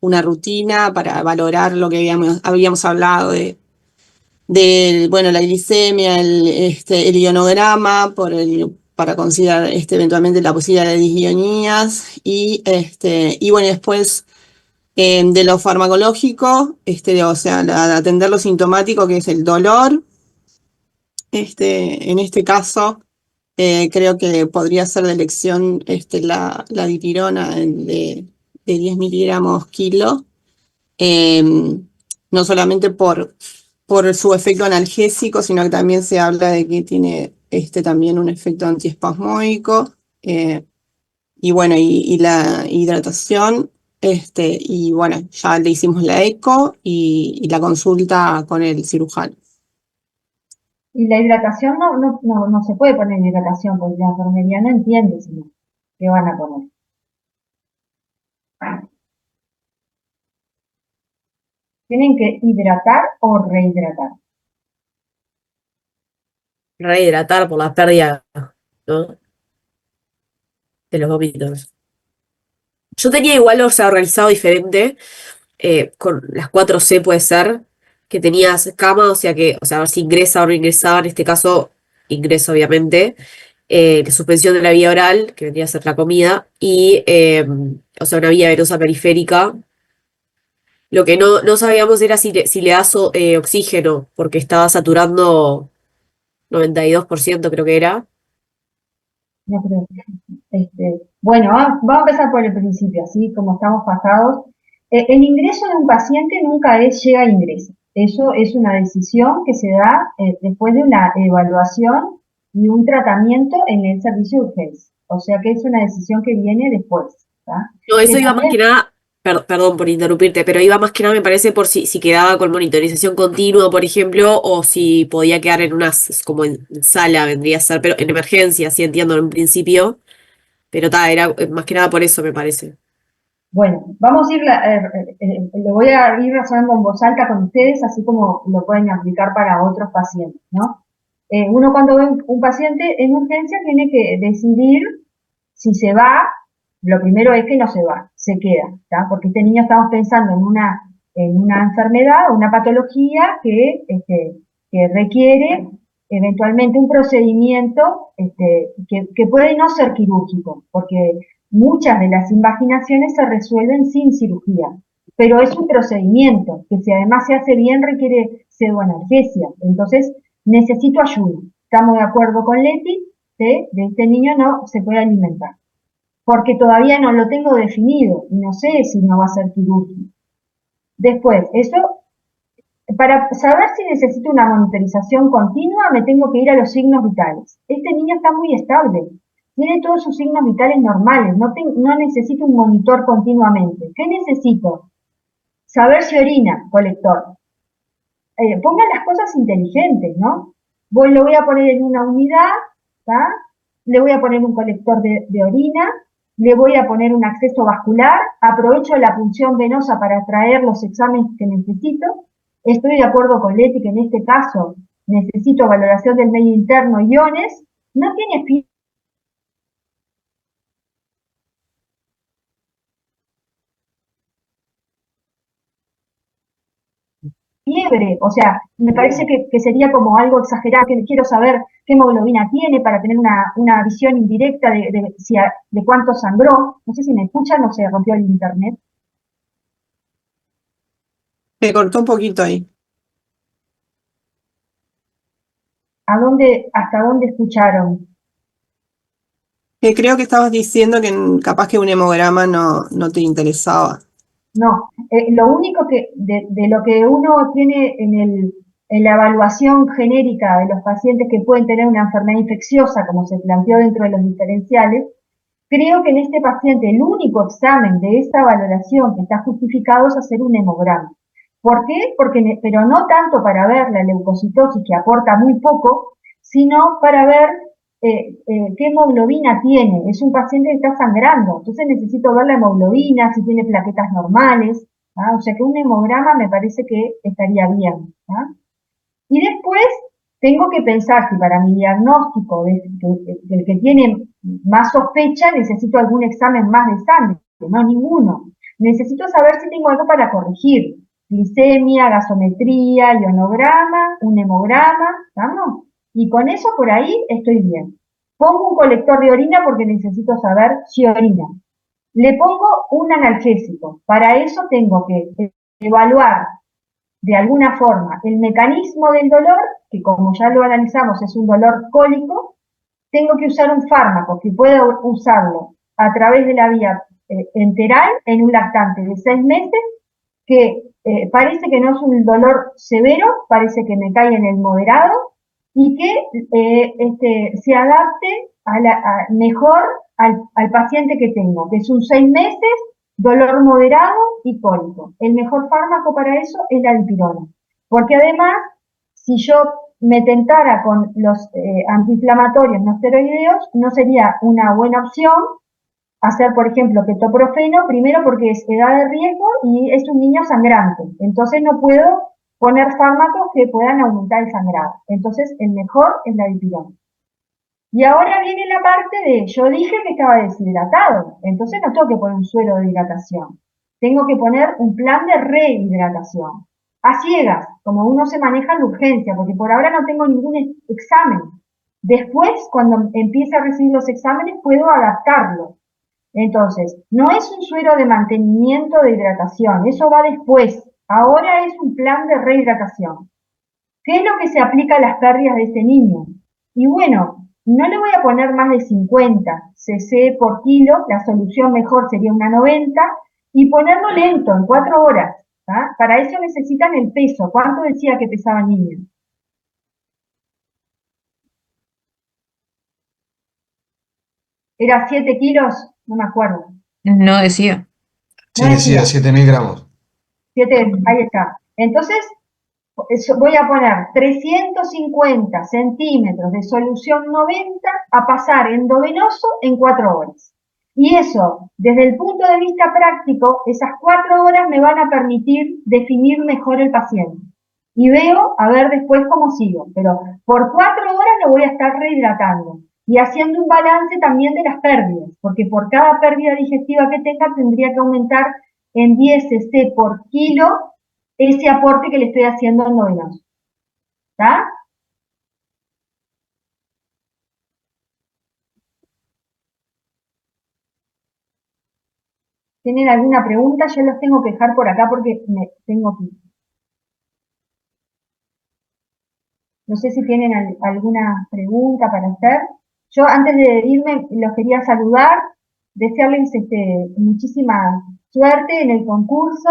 una rutina para valorar lo que habíamos hablado bueno, la glicemia, el ionograma, para considerar eventualmente la posibilidad de disionías y bueno, después de lo farmacológico, o sea, atender lo sintomático, que es el dolor. En este caso, creo que podría ser de elección la dipirona de 10 miligramos kilo, no solamente por su efecto analgésico, sino que también se habla de que tiene también un efecto antiespasmódico, y bueno, y la hidratación, Y bueno, ya le hicimos la eco y la consulta con el cirujano. Y la hidratación no se puede poner hidratación porque la enfermería no entiende sino qué van a poner. Tienen que hidratar o rehidratar. Rehidratar por la pérdida, ¿no? De los vómitos. Yo tenía igual, o sea, organizado diferente, con las 4C puede ser, que tenías cama, o sea, a ver si ingresa o no ingresaba, en este caso, ingreso obviamente, que suspensión de la vía oral, que vendría a ser la comida, y, o sea, una vía venosa periférica. Lo que no sabíamos era si le das oxígeno, porque estaba saturando 92% creo que era. No creo. Bueno, vamos a empezar por el principio, así como estamos pasados. El ingreso de un paciente nunca llega a ingreso. Eso es una decisión que se da después de una evaluación y un tratamiento en el servicio de urgencia. O sea que es una decisión que viene después. ¿Tá? No, eso Que iba más también- que nada, perdón por interrumpirte, pero iba más que nada, me parece, por si quedaba con monitorización continua, por ejemplo, o si podía quedar en como en sala, vendría a ser, pero en emergencia, sí entiendo en un principio, pero era más que nada por eso, me parece. Bueno, vamos a ir, lo voy a ir razonando en voz alta con ustedes, así como lo pueden aplicar para otros pacientes, ¿no? Uno cuando ve un paciente en urgencia tiene que decidir si se va. Lo primero es que no se va, se queda, ¿tá? Porque este niño estamos pensando en una enfermedad, una patología que requiere eventualmente un procedimiento que puede no ser quirúrgico, porque muchas de las invaginaciones se resuelven sin cirugía, pero es un procedimiento que si además se hace bien requiere pseudoanalgesia, entonces necesito ayuda. Estamos de acuerdo con Leti, de este niño no se puede alimentar, porque todavía no lo tengo definido y no sé si no va a ser quirúrgico. Después, para saber si necesito una monitorización continua, me tengo que ir a los signos vitales. Este niño está muy estable, tiene todos sus signos vitales normales, no necesito un monitor continuamente. ¿Qué necesito? Saber si orina, colector. Pongan las cosas inteligentes, ¿no? Lo voy a poner en una unidad, ¿tá? Le voy a poner un colector de orina, le voy a poner un acceso vascular, aprovecho la punción venosa para traer los exámenes que necesito. Estoy de acuerdo con Leti que en este caso necesito valoración del medio interno, iones. No tiene fiebre, o sea, me parece que sería como algo exagerado, que quiero saber qué hemoglobina tiene para tener una visión indirecta de cuánto sangró. No sé si me escuchan o se rompió el internet. Me cortó un poquito ahí. ¿Hasta dónde escucharon? Creo que estabas diciendo que capaz que un hemograma no te interesaba. No, lo único que de lo que uno tiene en la evaluación genérica de los pacientes que pueden tener una enfermedad infecciosa, como se planteó dentro de los diferenciales, creo que en este paciente el único examen de esta valoración que está justificado es hacer un hemograma. ¿Por qué? Pero no tanto para ver la leucocitosis, que aporta muy poco, sino para ver qué hemoglobina tiene. Es un paciente que está sangrando, entonces necesito ver la hemoglobina, si tiene plaquetas normales, ¿tá? O sea que un hemograma me parece que estaría bien, ¿tá? Y después tengo que pensar si para mi diagnóstico del que tiene más sospecha necesito algún examen más de sangre. No, ninguno. Necesito saber si tengo algo para corregir. Glicemia, gasometría, ionograma, un hemograma, ¿estamos? Y con eso por ahí estoy bien. Pongo un colector de orina porque necesito saber si orina. Le pongo un analgésico. Para eso tengo que evaluar de alguna forma el mecanismo del dolor, que como ya lo analizamos es un dolor cólico. Tengo que usar un fármaco que pueda usarlo a través de la vía enteral en un lactante de 6 meses, que parece que no es un dolor severo, parece que me cae en el moderado, y que se adapte mejor al paciente que tengo, que es un 6 meses dolor moderado y cólico. El mejor fármaco para eso es la dipirona. Porque además, si yo me tentara con los antiinflamatorios no esteroideos, no sería una buena opción hacer, por ejemplo, ketoprofeno, primero porque es edad de riesgo y es un niño sangrante. Entonces no puedo poner fármacos que puedan aumentar el sangrado. Entonces el mejor es la dipirona. Y ahora viene la parte de, yo dije que estaba deshidratado, entonces no tengo que poner un suero de hidratación. Tengo que poner un plan de rehidratación. A ciegas, como uno se maneja en la urgencia, porque por ahora no tengo ningún examen. Después, cuando empiece a recibir los exámenes, puedo adaptarlo. Entonces, no es un suero de mantenimiento de hidratación, eso va después. Ahora es un plan de rehidratación. ¿Qué es lo que se aplica a las pérdidas de este niño? Y bueno, no le voy a poner más de 50 cc por kilo, la solución mejor sería una 90, y ponerlo lento, en 4 horas. ¿Ah? Para eso necesitan el peso. ¿Cuánto decía que pesaba el niño? ¿Era 7 kilos? No me acuerdo. No decía. Sí, decía 7.000 gramos. 7, ahí está. Entonces, voy a poner 350 centímetros de solución 90 a pasar endovenoso en 4 horas. Y eso, desde el punto de vista práctico, esas 4 horas me van a permitir definir mejor el paciente. Y veo, a ver después cómo sigo. Pero por 4 horas lo voy a estar rehidratando. Y haciendo un balance también de las pérdidas. Porque por cada pérdida digestiva que tenga, tendría que aumentar en 10 cc por kilo ese aporte que le estoy haciendo endovenoso. ¿Está? ¿Tienen alguna pregunta? Yo los tengo que dejar por acá porque me tengo que ir. No sé si tienen alguna pregunta para hacer. Yo antes de irme los quería saludar, desearles muchísima suerte en el concurso.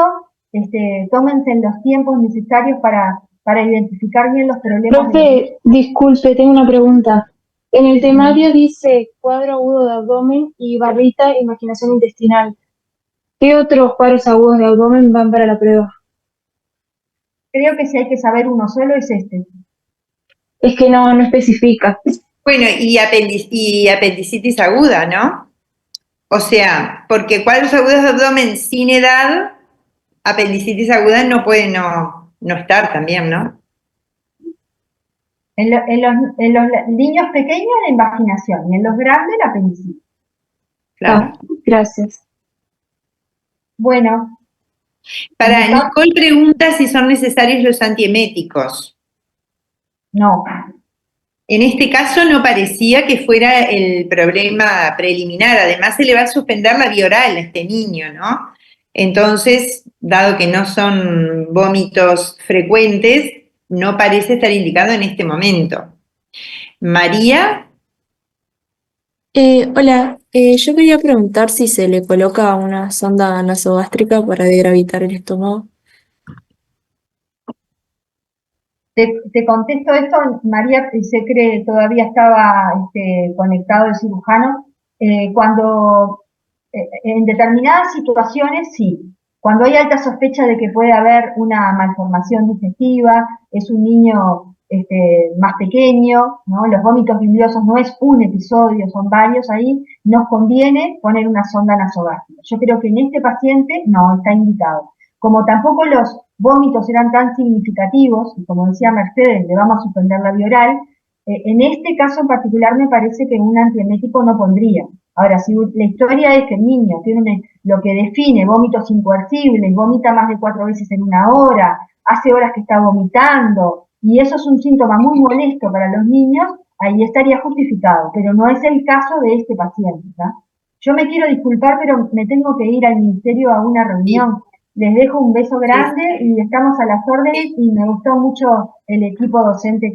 Tómense los tiempos necesarios para identificar bien los problemas. Profe, disculpe, tengo una pregunta. En el temario dice cuadro agudo de abdomen y barrita, imaginación intestinal. ¿Qué otros cuadros agudos de abdomen van para la prueba? Creo que si hay que saber uno solo es este. Es que no especifica. Bueno, y apendicitis aguda, ¿no? O sea, porque cuadros agudos de abdomen sin edad, apendicitis aguda no puede no estar también, ¿no? En los niños pequeños la invaginación y en los grandes la apendicitis. Claro. Gracias. Bueno. Para Nicole pregunta si son necesarios los antieméticos. No. En este caso no parecía que fuera el problema preliminar. Además se le va a suspender la vía oral a este niño, ¿no? Entonces, dado que no son vómitos frecuentes, no parece estar indicado en este momento. María. Hola, yo quería preguntar si se le coloca una sonda nasogástrica para degravitar el estómago. Te contesto esto, María, sé que todavía estaba conectado el cirujano. Cuando en determinadas situaciones, sí. Cuando hay alta sospecha de que puede haber una malformación digestiva, es un niño más pequeño, ¿no? Los vómitos biliosos no es un episodio, son varios ahí, nos conviene poner una sonda nasogástrica. Yo creo que en este paciente no está indicado. Como tampoco los vómitos eran tan significativos, y como decía Mercedes, le vamos a suspender la vía oral, en este caso en particular me parece que un antiemético no pondría. Ahora, si la historia es que el niño tiene lo que define vómitos incoercibles, vomita más de 4 veces en una hora, hace horas que está vomitando, y eso es un síntoma muy molesto para los niños, ahí estaría justificado, pero no es el caso de este paciente. ¿tá? Yo me quiero disculpar, pero me tengo que ir al ministerio a una reunión. Les dejo un beso grande y estamos a las órdenes y me gustó mucho el equipo docente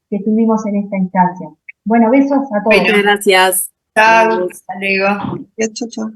que tuvimos en esta instancia. Bueno, besos a todos. Bueno, gracias. Chao, hasta luego. Chao, chao.